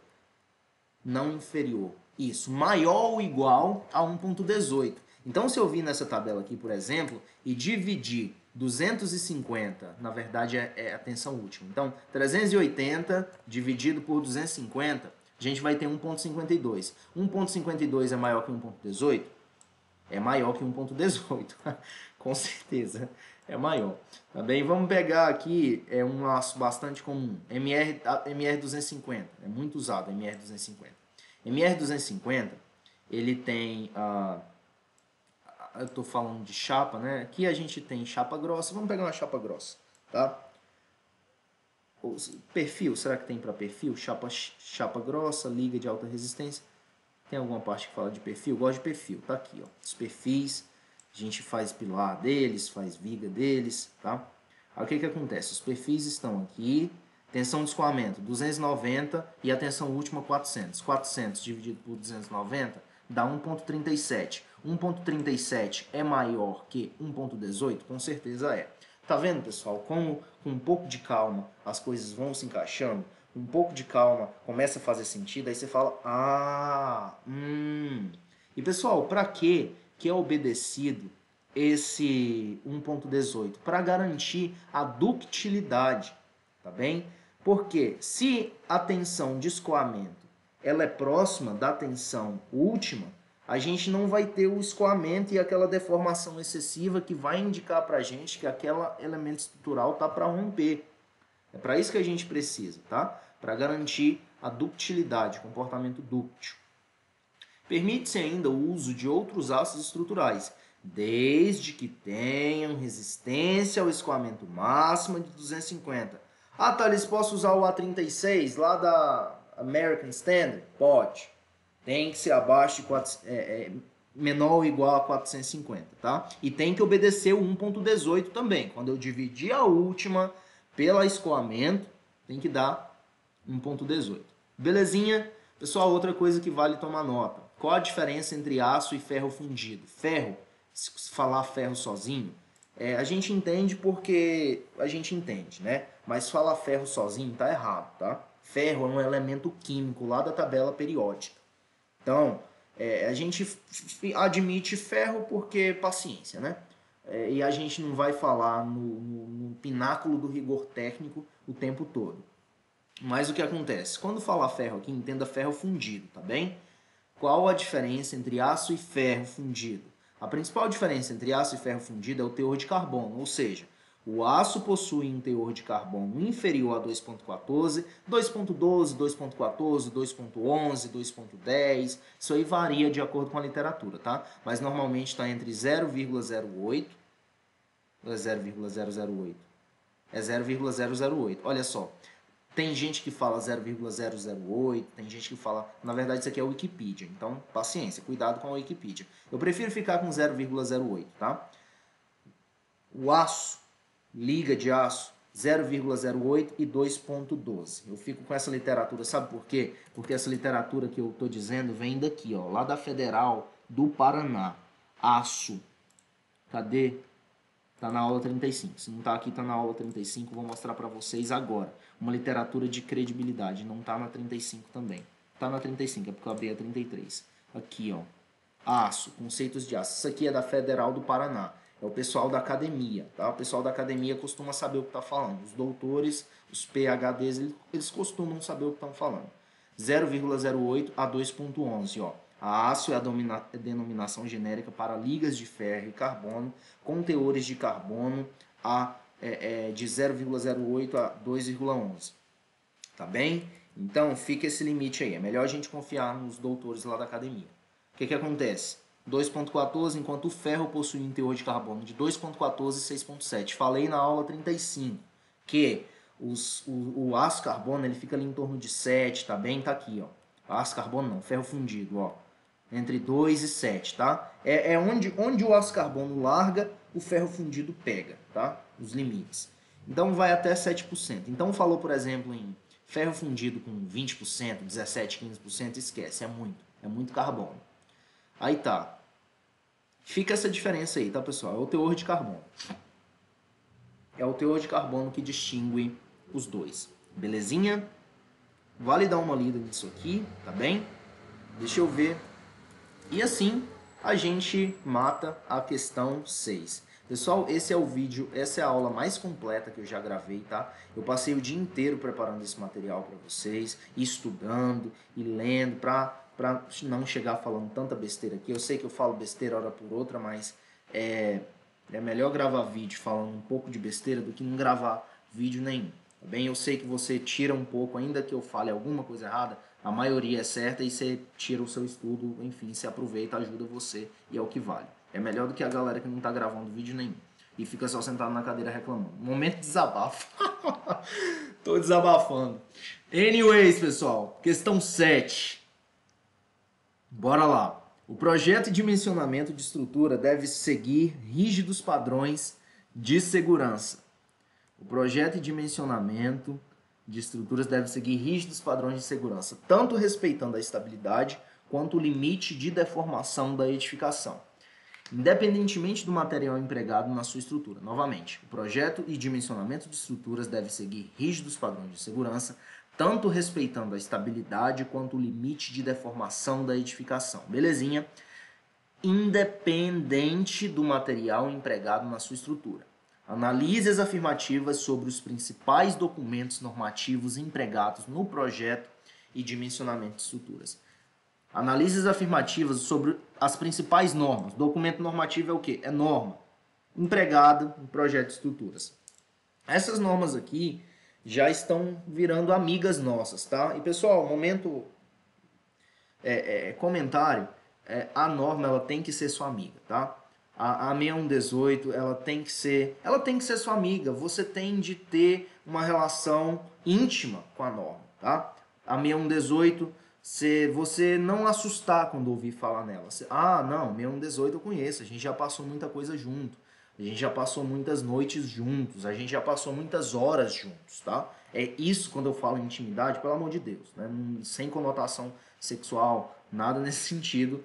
[SPEAKER 1] não inferior. Isso, maior ou igual a 1.18. Então, se eu vir nessa tabela aqui, por exemplo, e dividir 250, na verdade é a tensão última. Então, 380 dividido por 250, a gente vai ter 1.52. 1.52 é maior que 1.18? É maior que 1.18, com certeza é maior. Tá bem? Vamos pegar aqui um aço bastante comum, MR250, é muito usado MR250. MR250, ele tem, eu estou falando de chapa, né? Aqui a gente tem chapa grossa, vamos pegar uma chapa grossa, tá? Perfil, será que tem para perfil? Chapa grossa, liga de alta resistência. Tem alguma parte que fala de perfil? Eu gosto de perfil, tá aqui, ó. Os perfis, a gente faz pilar deles, faz viga deles, tá? Aí o que que acontece? Os perfis estão aqui, tensão de escoamento 290 e a tensão última 400. 400 dividido por 290 dá 1.37. 1.37 é maior que 1.18? Com certeza é. Tá vendo, pessoal? Como com um pouco de calma as coisas vão se encaixando? Um pouco de calma começa a fazer sentido, aí você fala, E pessoal, para que é obedecido esse 1.18? Para garantir a ductilidade, tá bem? Porque se a tensão de escoamento ela é próxima da tensão última, a gente não vai ter o escoamento e aquela deformação excessiva que vai indicar para a gente que aquele elemento estrutural está para romper. É para isso que a gente precisa, tá? Para garantir a ductilidade, comportamento dúctil. Permite-se ainda o uso de outros aços estruturais, desde que tenham resistência ao escoamento máximo de 250. Ah, Thales, posso usar o A36 lá da American Standard? Pode. Tem que ser abaixo de menor ou igual a 450, tá? E tem que obedecer o 1.18 também. Quando eu dividir a última pela escoamento, tem que dar 1.18. Belezinha? Pessoal, outra coisa que vale tomar nota. Qual a diferença entre aço e ferro fundido? Ferro, se falar ferro sozinho, a gente entende porque a gente entende, né? Mas falar ferro sozinho tá errado, tá? Ferro é um elemento químico lá da tabela periódica. Então, a gente admite ferro porque paciência, né? E a gente não vai falar no pináculo do rigor técnico o tempo todo. Mas o que acontece? Quando falar ferro aqui, entenda ferro fundido, tá bem? Qual a diferença entre aço e ferro fundido? A principal diferença entre aço e ferro fundido é o teor de carbono, ou seja, o aço possui um teor de carbono inferior a 2,14, 2,12, 2,14, 2,11, 2,10. Isso aí varia de acordo com a literatura, tá? Mas normalmente está entre 0,08 ou é 0,008? É 0,008. Olha só, tem gente que fala 0,008, tem gente que fala... Na verdade, isso aqui é a Wikipedia, então paciência, cuidado com a Wikipedia. Eu prefiro ficar com 0,08, tá? O aço, liga de aço, 0,08 e 2,12. Eu fico com essa literatura, sabe por quê? Porque essa literatura que eu estou dizendo vem daqui, ó, lá da Federal do Paraná. Aço. Cadê? Tá na aula 35. Se não tá aqui, tá na aula 35. Vou mostrar para vocês agora. Uma literatura de credibilidade. Não tá na 35 também. Tá na 35, é porque eu abri a 33. Aqui, ó. Aço, conceitos de aço. Isso aqui é da Federal do Paraná. É o pessoal da academia, tá? O pessoal da academia costuma saber o que tá falando. Os doutores, os PhDs, eles costumam saber o que estão falando. 0,08 a 2,11, ó. A aço é a denominação genérica para ligas de ferro e carbono com teores de carbono de 0,08 a 2,11. Tá bem? Então, fica esse limite aí. É melhor a gente confiar nos doutores lá da academia. O que acontece? 2,14, enquanto o ferro possui um teor de carbono de 2,14 e 6,7. Falei na aula 35 que o aço carbono ele fica ali em torno de 7, tá bem? Tá aqui, ó. Aço carbono não, ferro fundido, ó. Entre 2 e 7, tá? É onde o aço carbono larga, o ferro fundido pega, tá? Os limites. Então vai até 7%. Então falou, por exemplo, em ferro fundido com 20%, 17%, 15%, esquece, é muito carbono. Aí tá. Fica essa diferença aí, tá, pessoal? É o teor de carbono. É o teor de carbono que distingue os dois. Belezinha? Vale dar uma lida nisso aqui, tá bem? Deixa eu ver. E assim a gente mata a questão 6. Pessoal, esse é o vídeo, essa é a aula mais completa que eu já gravei, tá? Eu passei o dia inteiro preparando esse material para vocês, estudando e lendo para não chegar falando tanta besteira aqui. Eu sei que eu falo besteira hora por outra, mas é melhor gravar vídeo falando um pouco de besteira do que não gravar vídeo nenhum. Tá bem? Eu sei que você tira um pouco, ainda que eu fale alguma coisa errada, a maioria é certa e você tira o seu estudo, enfim, se aproveita, ajuda você e é o que vale. É melhor do que a galera que não tá gravando vídeo nenhum e fica só sentado na cadeira reclamando. Momento de desabafo. Tô desabafando. Anyways, pessoal, questão 7. Bora lá. O projeto e dimensionamento de estrutura deve seguir rígidos padrões de segurança. O projeto e dimensionamento de estruturas deve seguir rígidos padrões de segurança, tanto respeitando a estabilidade quanto o limite de deformação da edificação, independentemente do material empregado na sua estrutura. Novamente, o projeto e dimensionamento de estruturas deve seguir rígidos padrões de segurança, tanto respeitando a estabilidade quanto o limite de deformação da edificação. Belezinha? Independente do material empregado na sua estrutura. Analise as afirmativas sobre os principais documentos normativos empregados no projeto e dimensionamento de estruturas. Analise as afirmativas sobre as principais normas. Documento normativo é o quê? É norma empregada no projeto de estruturas. Essas normas aqui já estão virando amigas nossas, tá? E pessoal, momento comentário, a norma ela tem que ser sua amiga, tá? A 6118, ela tem que ser sua amiga. Você tem de ter uma relação íntima com a norma, tá? A 6118, se você não assustar quando ouvir falar nela. Não, 6118 eu conheço, a gente já passou muita coisa junto. A gente já passou muitas noites juntos, a gente já passou muitas horas juntos, tá? É isso quando eu falo intimidade, pelo amor de Deus, né? Sem conotação sexual, nada nesse sentido.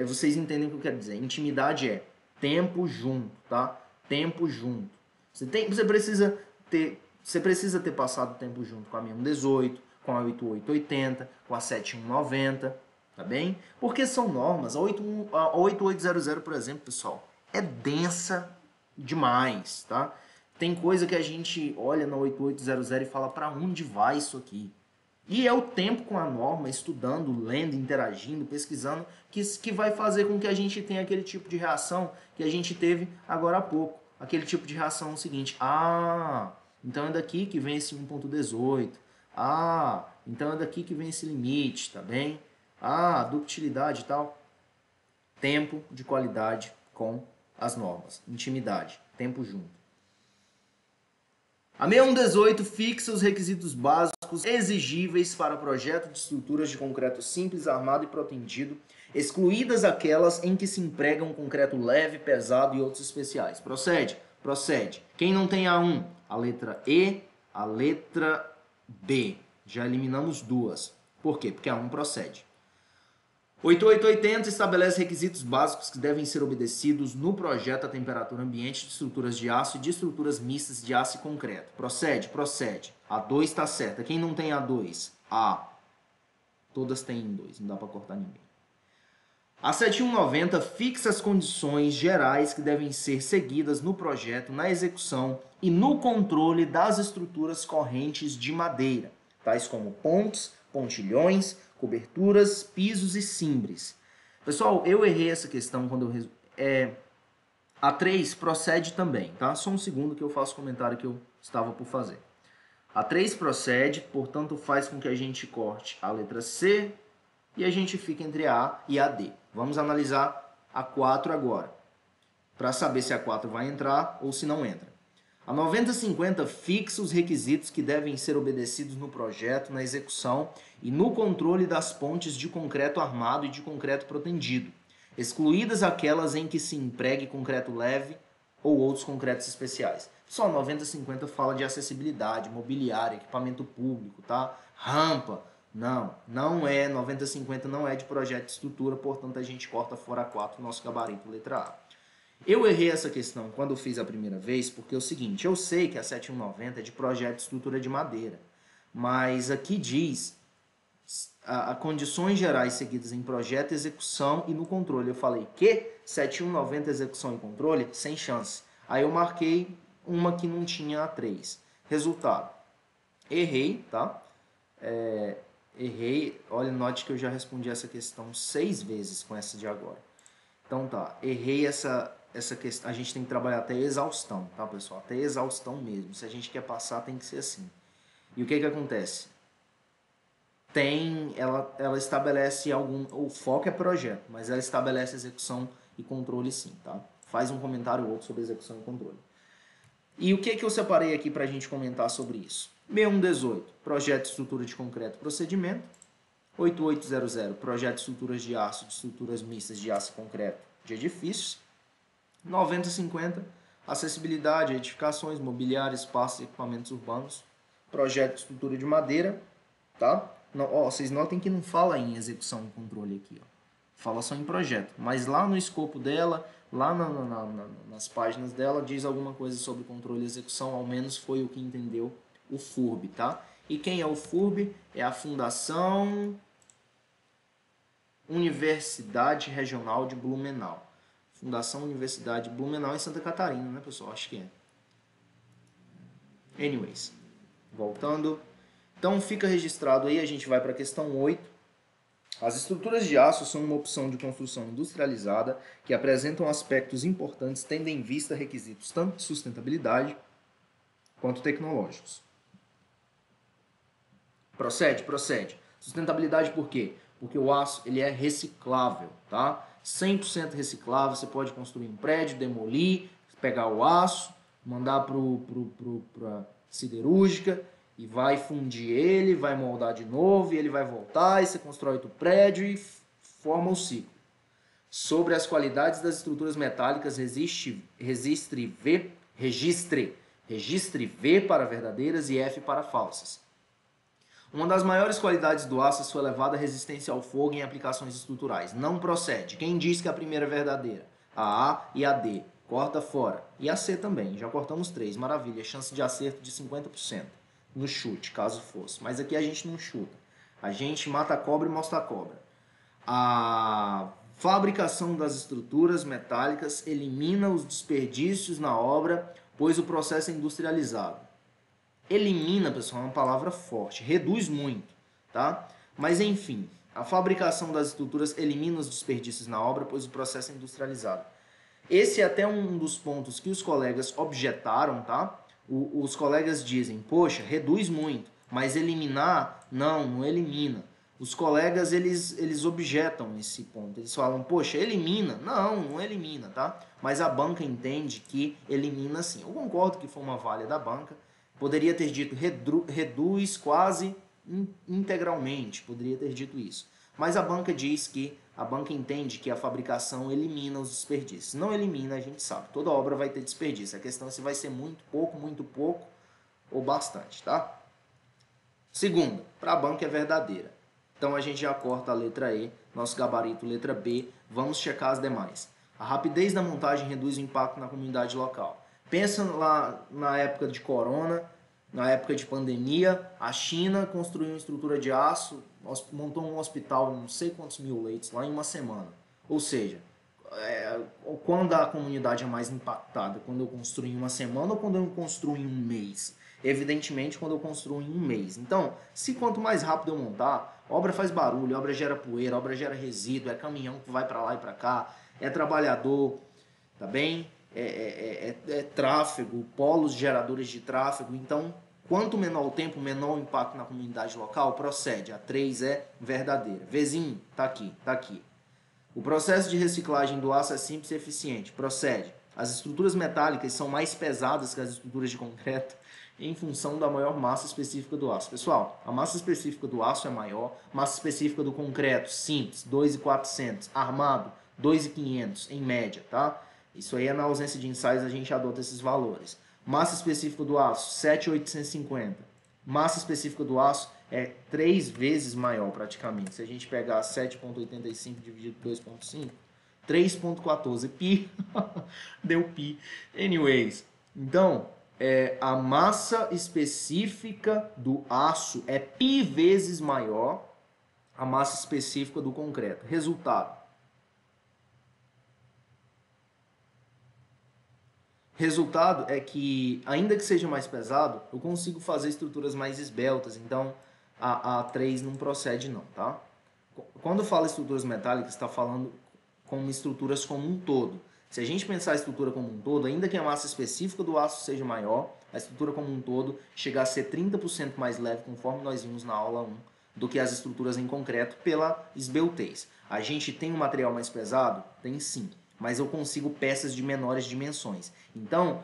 [SPEAKER 1] Vocês entendem o que eu quero dizer. Intimidade é tempo junto, tá? Tempo junto. Você precisa ter passado tempo junto com a 6118, com a 8880, com a 7190, tá bem? Porque são normas. A 8800, por exemplo, pessoal, é densa demais, tá? Tem coisa que a gente olha na 8800 e fala, para onde vai isso aqui? E é o tempo com a norma, estudando, lendo, interagindo, pesquisando, que vai fazer com que a gente tenha aquele tipo de reação que a gente teve agora há pouco. Aquele tipo de reação é o seguinte: ah, então é daqui que vem esse 1.18. Ah, então é daqui que vem esse limite, tá bem? Ah, ductilidade e tal. Tempo de qualidade com as normas. Intimidade, tempo junto. A 6118 fixa os requisitos básicos exigíveis para projeto de estruturas de concreto simples, armado e protendido, excluídas aquelas em que se emprega um concreto leve, pesado e outros especiais. Procede? Procede. Quem não tem A1? A letra E, a letra B. Já eliminamos duas. Por quê? Porque A1 procede. 8880 estabelece requisitos básicos que devem ser obedecidos no projeto a temperatura ambiente de estruturas de aço e de estruturas mistas de aço e concreto. Procede? Procede. A2 está certa. Quem não tem A2? A. Todas têm 2, não dá para cortar ninguém. A 7190 fixa as condições gerais que devem ser seguidas no projeto, na execução e no controle das estruturas correntes de madeira, tais como pontes, pontilhões, coberturas, pisos e cimbres. Pessoal, eu errei essa questão quando eu... A 3 procede também, tá? Só um segundo que eu faço o comentário que eu estava por fazer. A 3 procede, portanto faz com que a gente corte a letra C e a gente fica entre a A e a D. Vamos analisar a 4 agora, para saber se a 4 vai entrar ou se não entra. A 9050 fixa os requisitos que devem ser obedecidos no projeto, na execução e no controle das pontes de concreto armado e de concreto protendido, excluídas aquelas em que se empregue concreto leve ou outros concretos especiais. Só 9050 fala de acessibilidade, mobiliário, equipamento público, tá? Rampa. Não é 9050, não é de projeto de estrutura, portanto a gente corta fora a 4, nosso gabarito letra A. Eu errei essa questão quando eu fiz a primeira vez, porque é o seguinte, eu sei que a 7190 é de projeto de estrutura de madeira, mas aqui diz a condições gerais seguidas em projeto, execução e no controle. Eu falei que 7190 execução e controle, sem chance. Aí eu marquei uma que não tinha a 3. Resultado, errei, tá? Errei, olha, note que eu já respondi essa questão 6 vezes com essa de agora. Então tá, errei essa questão, a gente tem que trabalhar até exaustão, tá pessoal? Até exaustão mesmo, se a gente quer passar tem que ser assim. E o que acontece? Ela estabelece o foco é projeto, mas ela estabelece execução e controle sim, tá? Faz um comentário ou outro sobre execução e controle. E o que eu separei aqui para a gente comentar sobre isso? 6118, projeto de estrutura de concreto procedimento. 8800, projeto de estruturas de aço, de estruturas mistas de aço e concreto de edifícios. 9050, acessibilidade, edificações, mobiliário, espaços e equipamentos urbanos. Projeto de estrutura de madeira, tá? Não, ó, vocês notem que não fala em execução e controle aqui, ó. Fala só em projeto. Mas lá no escopo dela, lá nas páginas dela, diz alguma coisa sobre controle e execução, ao menos foi o que entendeu o FURB, tá? E quem é o FURB? É a Fundação Universidade Regional de Blumenau. Fundação Universidade Blumenau em Santa Catarina, né, pessoal? Acho que é. Anyways, voltando. Então fica registrado aí, a gente vai para a questão 8. As estruturas de aço são uma opção de construção industrializada que apresentam aspectos importantes tendo em vista requisitos tanto de sustentabilidade quanto tecnológicos. Procede, procede. Sustentabilidade por quê? Porque o aço ele é reciclável, tá? 100% reciclável, você pode construir um prédio, demolir, pegar o aço, mandar para a siderúrgica e vai fundir ele, vai moldar de novo e ele vai voltar e você constrói outro prédio e forma o ciclo. Sobre as qualidades das estruturas metálicas, registre V para verdadeiras e F para falsas. Uma das maiores qualidades do aço é sua elevada resistência ao fogo em aplicações estruturais. Não procede. Quem diz que a primeira é verdadeira? A A e a D. Corta fora. E a C também. Já cortamos 3. Maravilha. Chance de acerto de 50%. No chute, caso fosse. Mas aqui a gente não chuta. A gente mata a cobra e mostra a cobra. A fabricação das estruturas metálicas elimina os desperdícios na obra, pois o processo é industrializado. Elimina, pessoal, é uma palavra forte. Reduz muito. tá? Mas enfim, a fabricação das estruturas elimina os desperdícios na obra, pois o processo é industrializado. Esse é até um dos pontos que os colegas objetaram, tá? Os colegas dizem, poxa, reduz muito, mas eliminar, não elimina. Os colegas, eles objetam esse ponto. Eles falam, poxa, elimina? Não elimina, tá? Mas a banca entende que elimina sim. Eu concordo que foi uma falha da banca. Poderia ter dito reduz quase integralmente, poderia ter dito isso. Mas a banca diz que, a banca entende que a fabricação elimina os desperdícios. Não elimina, a gente sabe. Toda obra vai ter desperdício. A questão é se vai ser muito pouco ou bastante, tá? Segunda, para a banca é verdadeira. Então a gente já corta a letra E, nosso gabarito letra B, vamos checar as demais. A rapidez da montagem reduz o impacto na comunidade local. Pensa lá na época de corona, na época de pandemia, a China construiu uma estrutura de aço, montou um hospital, não sei quantos mil leitos lá em uma semana. Ou seja, quando a comunidade é mais impactada, quando eu construo em uma semana ou quando eu construo em um mês? Evidentemente, quando eu construo em um mês. Então, se quanto mais rápido eu montar, obra faz barulho, obra gera poeira, obra gera resíduo, é caminhão que vai para lá e para cá, é trabalhador, tá bem? É tráfego, polos geradores de tráfego. Então, quanto menor o tempo, menor o impacto na comunidade local, procede. A 3 é verdadeira. Vizinho, tá aqui, tá aqui. O processo de reciclagem do aço é simples e eficiente. Procede. As estruturas metálicas são mais pesadas que as estruturas de concreto em função da maior massa específica do aço. Pessoal, a massa específica do aço é maior, massa específica do concreto, simples, 2.400, armado, 2.500 em média, tá? Isso aí é na ausência de ensaios, a gente adota esses valores. Massa específica do aço, 7.850. Massa específica do aço é 3 vezes maior praticamente. Se a gente pegar 7.85 dividido por 2.5, 3.14 pi, deu pi. Anyways, então, a massa específica do aço é pi vezes maior a massa específica do concreto. Resultado é que, ainda que seja mais pesado, eu consigo fazer estruturas mais esbeltas. Então, a 3 não procede não, tá? Quando fala estruturas metálicas, está falando como estruturas como um todo. Se a gente pensar a estrutura como um todo, ainda que a massa específica do aço seja maior, a estrutura como um todo chega a ser 30% mais leve, conforme nós vimos na aula 1, do que as estruturas em concreto pela esbeltez. A gente tem um material mais pesado? Tem sim, mas eu consigo peças de menores dimensões. Então,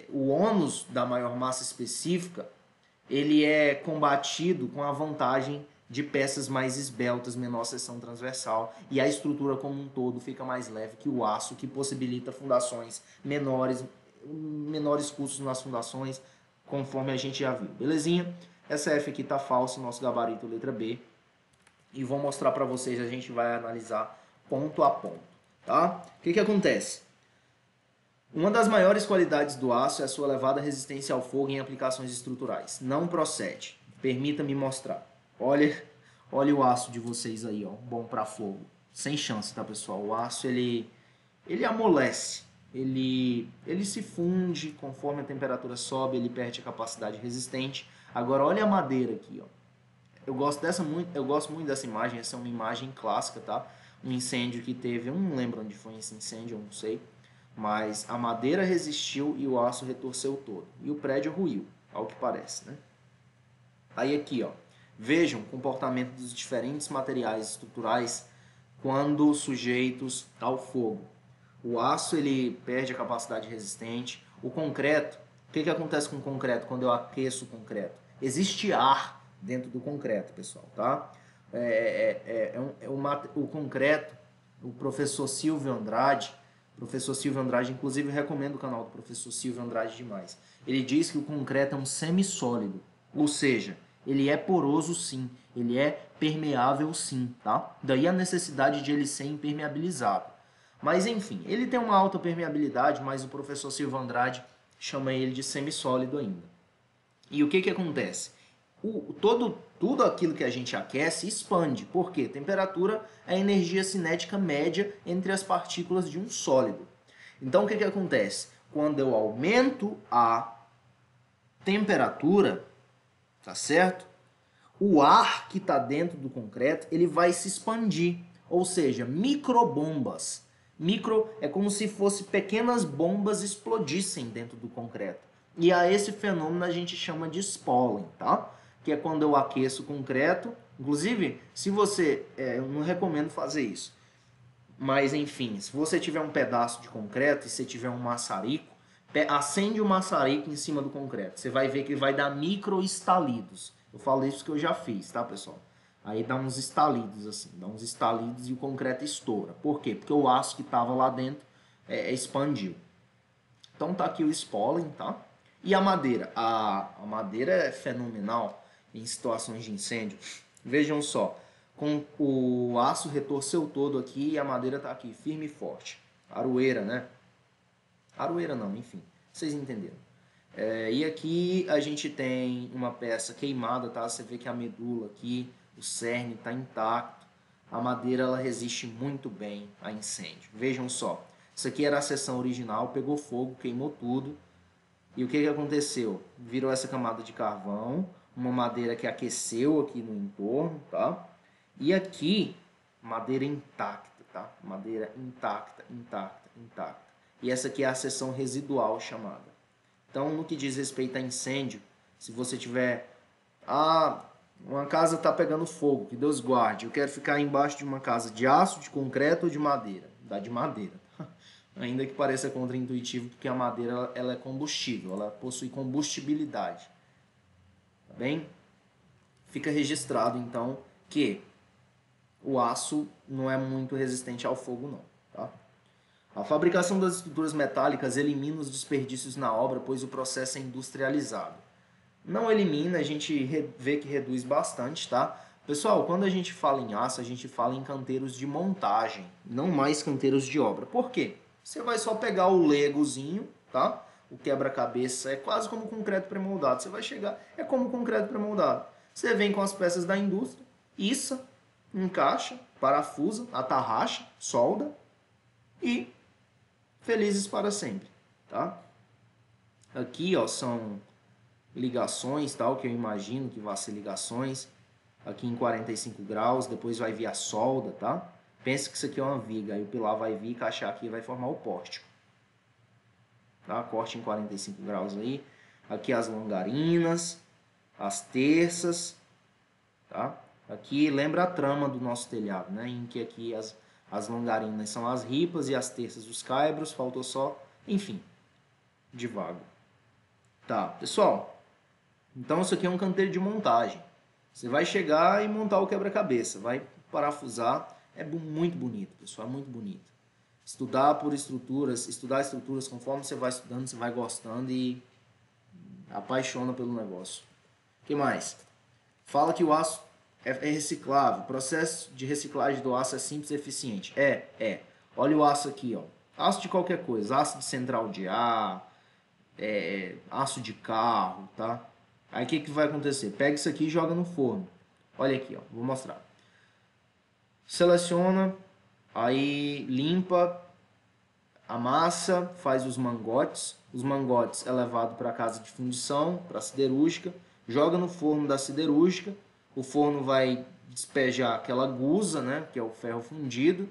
[SPEAKER 1] o ônus da maior massa específica, ele é combatido com a vantagem de peças mais esbeltas, menor seção transversal, e a estrutura como um todo fica mais leve que o aço, que possibilita fundações menores custos nas fundações, conforme a gente já viu. Belezinha? Essa F aqui está falsa, nosso gabarito letra B, e vou mostrar para vocês, a gente vai analisar ponto a ponto, tá? O que acontece? Uma das maiores qualidades do aço é a sua elevada resistência ao fogo em aplicações estruturais. Não procede. Permita-me mostrar. Olha o aço de vocês aí, ó, bom para fogo. Sem chance, tá, pessoal? O aço, ele amolece. Ele se funde conforme a temperatura sobe, ele perde a capacidade resistente. Agora, olha a madeira aqui, ó. Eu gosto muito dessa imagem. Essa é uma imagem clássica, tá? Um incêndio que teve, eu não lembro onde foi esse incêndio, eu não sei. Mas a madeira resistiu e o aço retorceu todo. E o prédio ruiu, ao que parece, né? Aí aqui, ó, vejam o comportamento dos diferentes materiais estruturais quando sujeitos ao fogo. O aço, ele perde a capacidade resistente. O concreto, o que acontece com o concreto quando eu aqueço o concreto? Existe ar dentro do concreto, pessoal, tá? O concreto, o professor Silvio Andrade, inclusive eu recomendo o canal do professor Silvio Andrade demais. Ele diz que o concreto é um semissólido, ou seja, ele é poroso sim, ele é permeável sim, tá? Daí a necessidade de ele ser impermeabilizado. Mas enfim, ele tem uma alta permeabilidade, mas o professor Silvio Andrade chama ele de semissólido ainda. E o que acontece? Tudo aquilo que a gente aquece expande. Por quê? Temperatura é a energia cinética média entre as partículas de um sólido. Então, o que acontece? Quando eu aumento a temperatura, tá certo? o ar que está dentro do concreto ele vai se expandir, ou seja, microbombas. Micro é como se fosse pequenas bombas explodissem dentro do concreto. E a esse fenômeno a gente chama de spalling, tá? Que é quando eu aqueço o concreto. Inclusive, se você, eu não recomendo fazer isso, mas enfim, se você tiver um pedaço de concreto e você tiver um maçarico, acende o maçarico em cima do concreto. Você vai ver que vai dar microestalidos. Eu falo isso que eu já fiz, tá, pessoal? Aí dá uns estalidos assim, dá uns estalidos e o concreto estoura. Por quê? Porque o aço que estava lá dentro expandiu. Então tá aqui o spalling, tá? E a madeira? A madeira é fenomenal em situações de incêndio. Vejam só, com o aço retorceu todo aqui e a madeira tá aqui, firme e forte. Aroeira, né? Aroeira não, enfim, vocês entenderam. E aqui a gente tem uma peça queimada, tá? Você vê que a medula aqui, o cerne está intacto. A madeira ela resiste muito bem a incêndio. Vejam só, isso aqui era a seção original, pegou fogo, queimou tudo. E o que, que aconteceu? Virou essa camada de carvão, uma madeira que aqueceu aqui no entorno, tá? E aqui, madeira intacta, tá? Madeira intacta, intacta, intacta. E essa aqui é a seção residual chamada. Então, no que diz respeito a incêndio, se você tiver... Ah, uma casa está pegando fogo, que Deus guarde. Eu quero ficar embaixo de uma casa de aço, de concreto ou de madeira. Dá de madeira. Ainda que pareça contraintuitivo, porque a madeira ela é combustível, ela possui combustibilidade. Tá bem? Fica registrado, então, que o aço não é muito resistente ao fogo, não. Tá? A fabricação das estruturas metálicas elimina os desperdícios na obra, pois o processo é industrializado. Não elimina, a gente vê que reduz bastante, tá? Pessoal, quando a gente fala em aço, a gente fala em canteiros de montagem, não mais canteiros de obra. Por quê? Você vai só pegar o legozinho, tá? O quebra-cabeça é quase como concreto pré-moldado. Você vai chegar, é como concreto pré-moldado. Você vem com as peças da indústria, issa, encaixa, parafusa, atarracha, solda e felizes para sempre, tá? Aqui, ó, são ligações, tal, que eu imagino que vai ser ligações aqui em 45 graus, depois vai vir a solda, tá? Pensa que isso aqui é uma viga, aí o pilar vai vir, encaixar aqui e vai formar o pórtico. Tá? Corte em 45 graus aí. Aqui as longarinas, as terças, tá? Aqui lembra a trama do nosso telhado, né? Em que aqui as longarinas são as ripas e as terças os caibros, faltou só, enfim, devago. Tá, pessoal, então isso aqui é um canteiro de montagem. Você vai chegar e montar o quebra-cabeça, vai parafusar, é muito bonito, pessoal, é muito bonito. Estudar por estruturas, estudar estruturas conforme você vai estudando, você vai gostando e apaixona pelo negócio. O que mais? Fala que o aço é reciclável. O processo de reciclagem do aço é simples e eficiente. Olha o aço aqui, ó. Aço de qualquer coisa, aço de central de ar, aço de carro, tá? Aí o que, que vai acontecer? Pega isso aqui e joga no forno. Olha aqui, ó, vou mostrar. Seleciona, aí limpa, amassa, faz os mangotes. Os mangotes é levado para a casa de fundição, para a siderúrgica, joga no forno da siderúrgica. O forno vai despejar aquela gusa, né, que é o ferro fundido,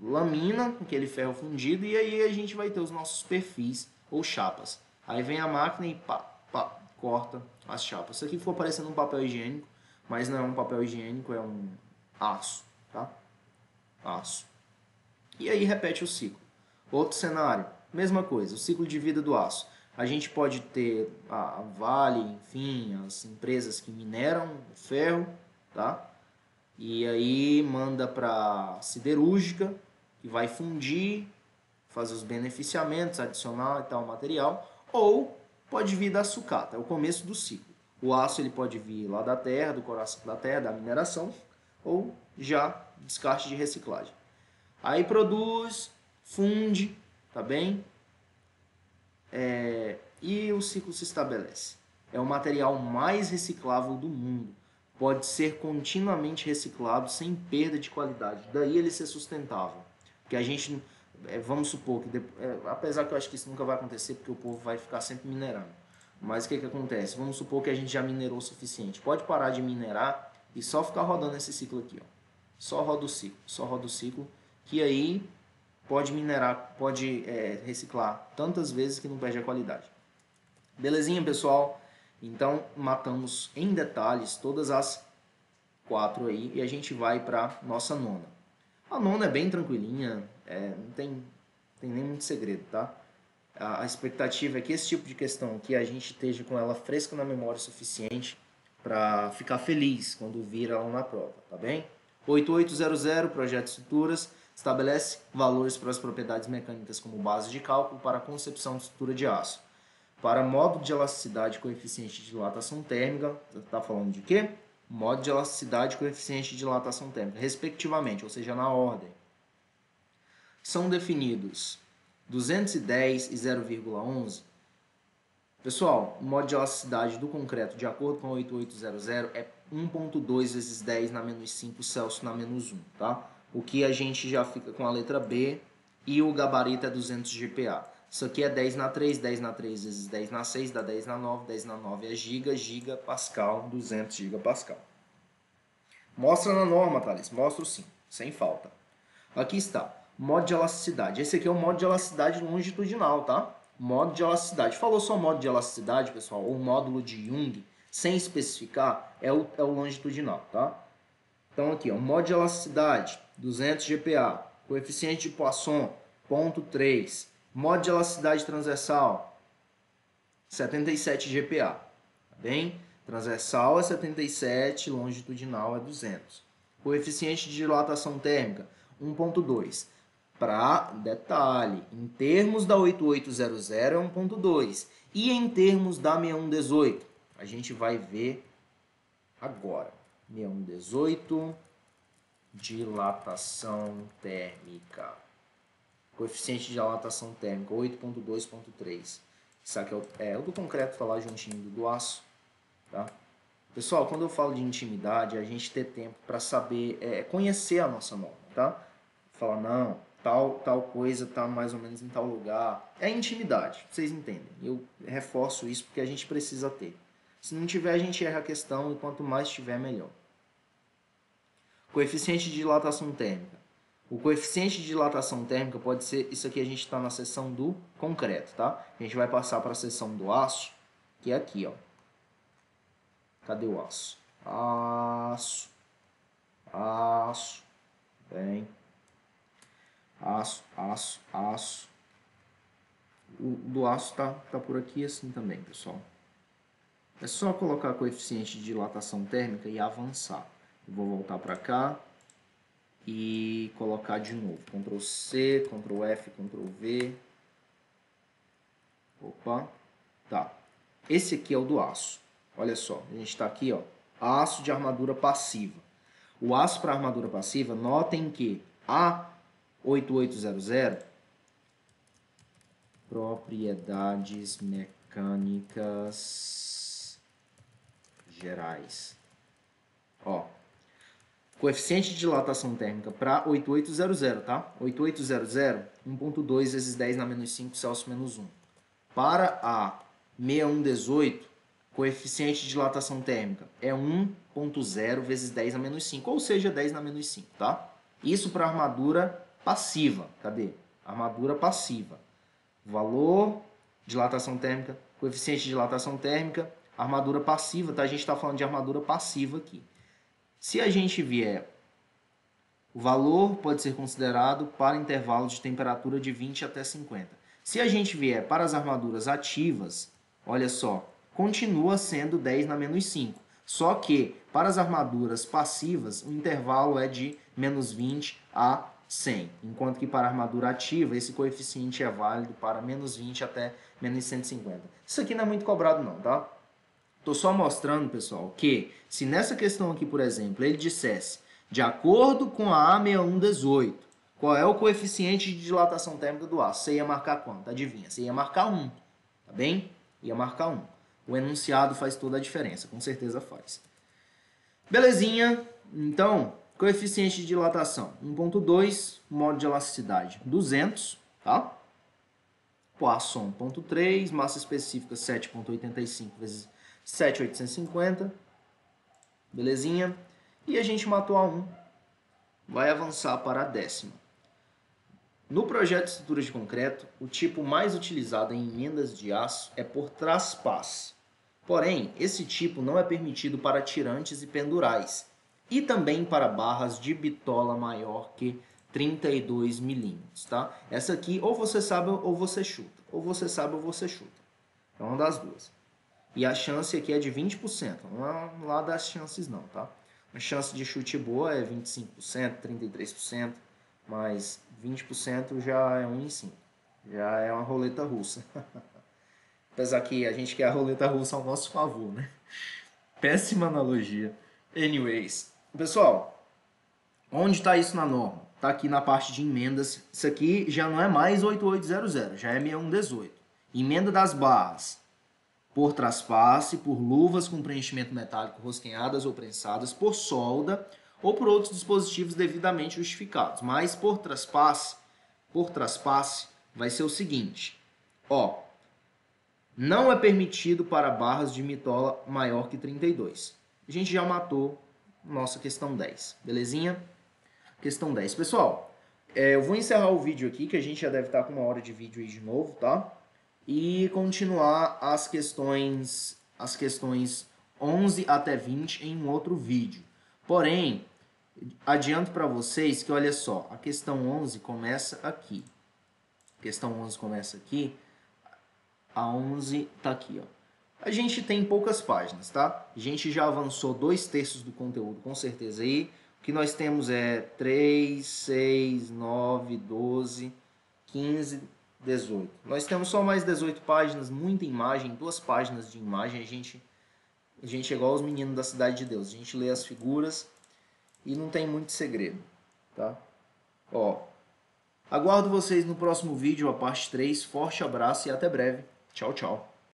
[SPEAKER 1] lamina aquele ferro fundido e aí a gente vai ter os nossos perfis ou chapas. Aí vem a máquina e pá, corta as chapas. Isso aqui ficou parecendo um papel higiênico, mas não é um papel higiênico, é um aço, tá? Aço. E aí repete o ciclo. Outro cenário, mesma coisa, o ciclo de vida do aço. A gente pode ter a Vale, enfim, as empresas que mineram o ferro, tá? E aí manda para siderúrgica, que vai fundir, fazer os beneficiamentos, adicionar e tal material, ou pode vir da sucata, é o começo do ciclo. O aço ele pode vir lá da terra, do coração da terra, da mineração, ou já descarte de reciclagem. Aí produz, funde, tá bem? E o ciclo se estabelece. É o material mais reciclável do mundo. Pode ser continuamente reciclado sem perda de qualidade. Daí ele ser sustentável. Porque a gente, vamos supor que, apesar que eu acho que isso nunca vai acontecer, porque o povo vai ficar sempre minerando. Mas o que acontece? Vamos supor que a gente já minerou o suficiente. Pode parar de minerar e só ficar rodando esse ciclo aqui, ó. Só roda o ciclo, que aí pode minerar, pode reciclar tantas vezes que não perde a qualidade. Belezinha, pessoal? Então, matamos em detalhes todas as 4 aí e a gente vai para nossa nona. A nona é bem tranquilinha, não tem nem muito segredo, tá? A expectativa é que esse tipo de questão aqui a gente esteja com ela fresca na memória o suficiente para ficar feliz quando vir ela na prova, tá bem? 8800, projeto de estruturas, estabelece valores para as propriedades mecânicas como base de cálculo para a concepção de estrutura de aço. Para modo de elasticidade e coeficiente de dilatação térmica, está falando de quê? Modo de elasticidade e coeficiente de dilatação térmica, respectivamente, ou seja, na ordem. São definidos 210 e 0,11. Pessoal, o modo de elasticidade do concreto, de acordo com 8800, é 1,2 vezes 10 na menos 5 Celsius na menos 1, tá? O que a gente já fica com a letra B e o gabarito é 200 GPa. Isso aqui é 10 na 3, 10 na 3 vezes 10 na 6, dá 10 na 9, 10 na 9 é gigapascal, 200 gigapascal. Mostra na norma, Thales, mostro sim, sem falta. Aqui está, modo de elasticidade. Esse aqui é o modo de elasticidade longitudinal, tá? Modo de elasticidade. Falou só modo de elasticidade, pessoal, ou módulo de Young, sem especificar, é o longitudinal, tá? Então aqui, ó, modo de elasticidade, 200 GPa, coeficiente de Poisson, 0,3, modo de elasticidade transversal, 77 GPa, tá bem? Transversal é 77, longitudinal é 200. Coeficiente de dilatação térmica, 1,2. Para detalhe, em termos da 8800 é 1,2 e em termos da 6118, a gente vai ver agora. 6118, dilatação térmica. Coeficiente de dilatação térmica, 8,2,3. Isso aqui é o do concreto, está lá juntinho do aço. Tá? Pessoal, quando eu falo de intimidade, é a gente ter tempo para saber, conhecer a nossa norma. Tá? Falar, não, tal coisa está mais ou menos em tal lugar. É intimidade, vocês entendem. Eu reforço isso porque a gente precisa ter. Se não tiver, a gente erra a questão e quanto mais tiver, melhor. Coeficiente de dilatação térmica. O coeficiente de dilatação térmica pode ser, isso aqui a gente está na seção do concreto, tá? A gente vai passar para a seção do aço, que é aqui, ó. Cadê o aço? Aço, bem. Aço. O do aço tá por aqui assim também, pessoal. É só colocar coeficiente de dilatação térmica e avançar. Eu vou voltar para cá e colocar de novo. Ctrl C, Ctrl F, Ctrl V. Opa, tá. Esse aqui é o do aço. Olha só, a gente está aqui, ó, aço de armadura passiva. O aço para armadura passiva, notem que a 8800, propriedades mecânicas gerais. Ó, coeficiente de dilatação térmica para 8800, tá? 8800, 1,2 vezes 10 na menos 5 Celsius menos 1. Para a 6118, coeficiente de dilatação térmica é 1,0 vezes 10 na menos 5, ou seja, 10 na menos 5, tá? Isso para armadura passiva. Cadê? Armadura passiva. Valor, dilatação térmica, coeficiente de dilatação térmica, armadura passiva, tá? A gente está falando de armadura passiva aqui. Se a gente vier, o valor pode ser considerado para intervalos de temperatura de 20 até 50. Se a gente vier para as armaduras ativas, olha só, continua sendo 10 na menos 5. Só que, para as armaduras passivas, o intervalo é de menos 20 a 100. Enquanto que para a armadura ativa, esse coeficiente é válido para menos 20 até menos 150. Isso aqui não é muito cobrado não, tá? Estou só mostrando, pessoal, que se nessa questão aqui, por exemplo, ele dissesse, de acordo com a A6118, qual é o coeficiente de dilatação térmica do aço? Você ia marcar quanto? Adivinha? Você ia marcar 1, tá bem? Ia marcar 1. O enunciado faz toda a diferença, com certeza faz. Belezinha? Então, coeficiente de dilatação, 1,2, modo de elasticidade, 200, tá? Poisson.3, massa específica 7,85 vezes 7,850. Belezinha? E a gente matou a 1. Vai avançar para a décima. No projeto de estruturas de concreto, o tipo mais utilizado em emendas de aço é por traspasse. Porém, esse tipo não é permitido para tirantes e pendurais, e também para barras de bitola maior que 32 milímetros, tá? Essa aqui ou você sabe ou você chuta, ou você sabe ou você chuta. É uma das duas. E a chance aqui é de 20%, não é lá das chances não, tá? A chance de chute boa é 25%, 33%, mas 20% já é 1 em 5. Já é uma roleta russa. Apesar que a gente quer a roleta russa ao nosso favor, né? Péssima analogia. Anyways, pessoal, onde está isso na norma? Está aqui na parte de emendas. Isso aqui já não é mais 8800, já é 6118. Emenda das barras. Por traspasse, por luvas com preenchimento metálico rosquenhadas ou prensadas, por solda ou por outros dispositivos devidamente justificados. Mas por traspasse vai ser o seguinte, ó, não é permitido para barras de mitola maior que 32. A gente já matou nossa questão 10, belezinha? Questão 10. Pessoal, eu vou encerrar o vídeo aqui, que a gente já deve estar com 1 hora de vídeo aí de novo, tá? E continuar as questões 11 até 20 em um outro vídeo. Porém, adianto para vocês que, olha só, a questão 11 começa aqui. A questão 11 começa aqui. A 11 tá aqui, ó. A gente tem poucas páginas, tá? A gente já avançou 2/3 do conteúdo, com certeza aí. O que nós temos é 3, 6, 9, 12, 15, 18. Nós temos só mais 18 páginas, muita imagem, 2 páginas de imagem. A gente é igual os meninos da Cidade de Deus. A gente lê as figuras e não tem muito segredo, tá? Ó, aguardo vocês no próximo vídeo, a parte 3. Forte abraço e até breve. Tchau, tchau.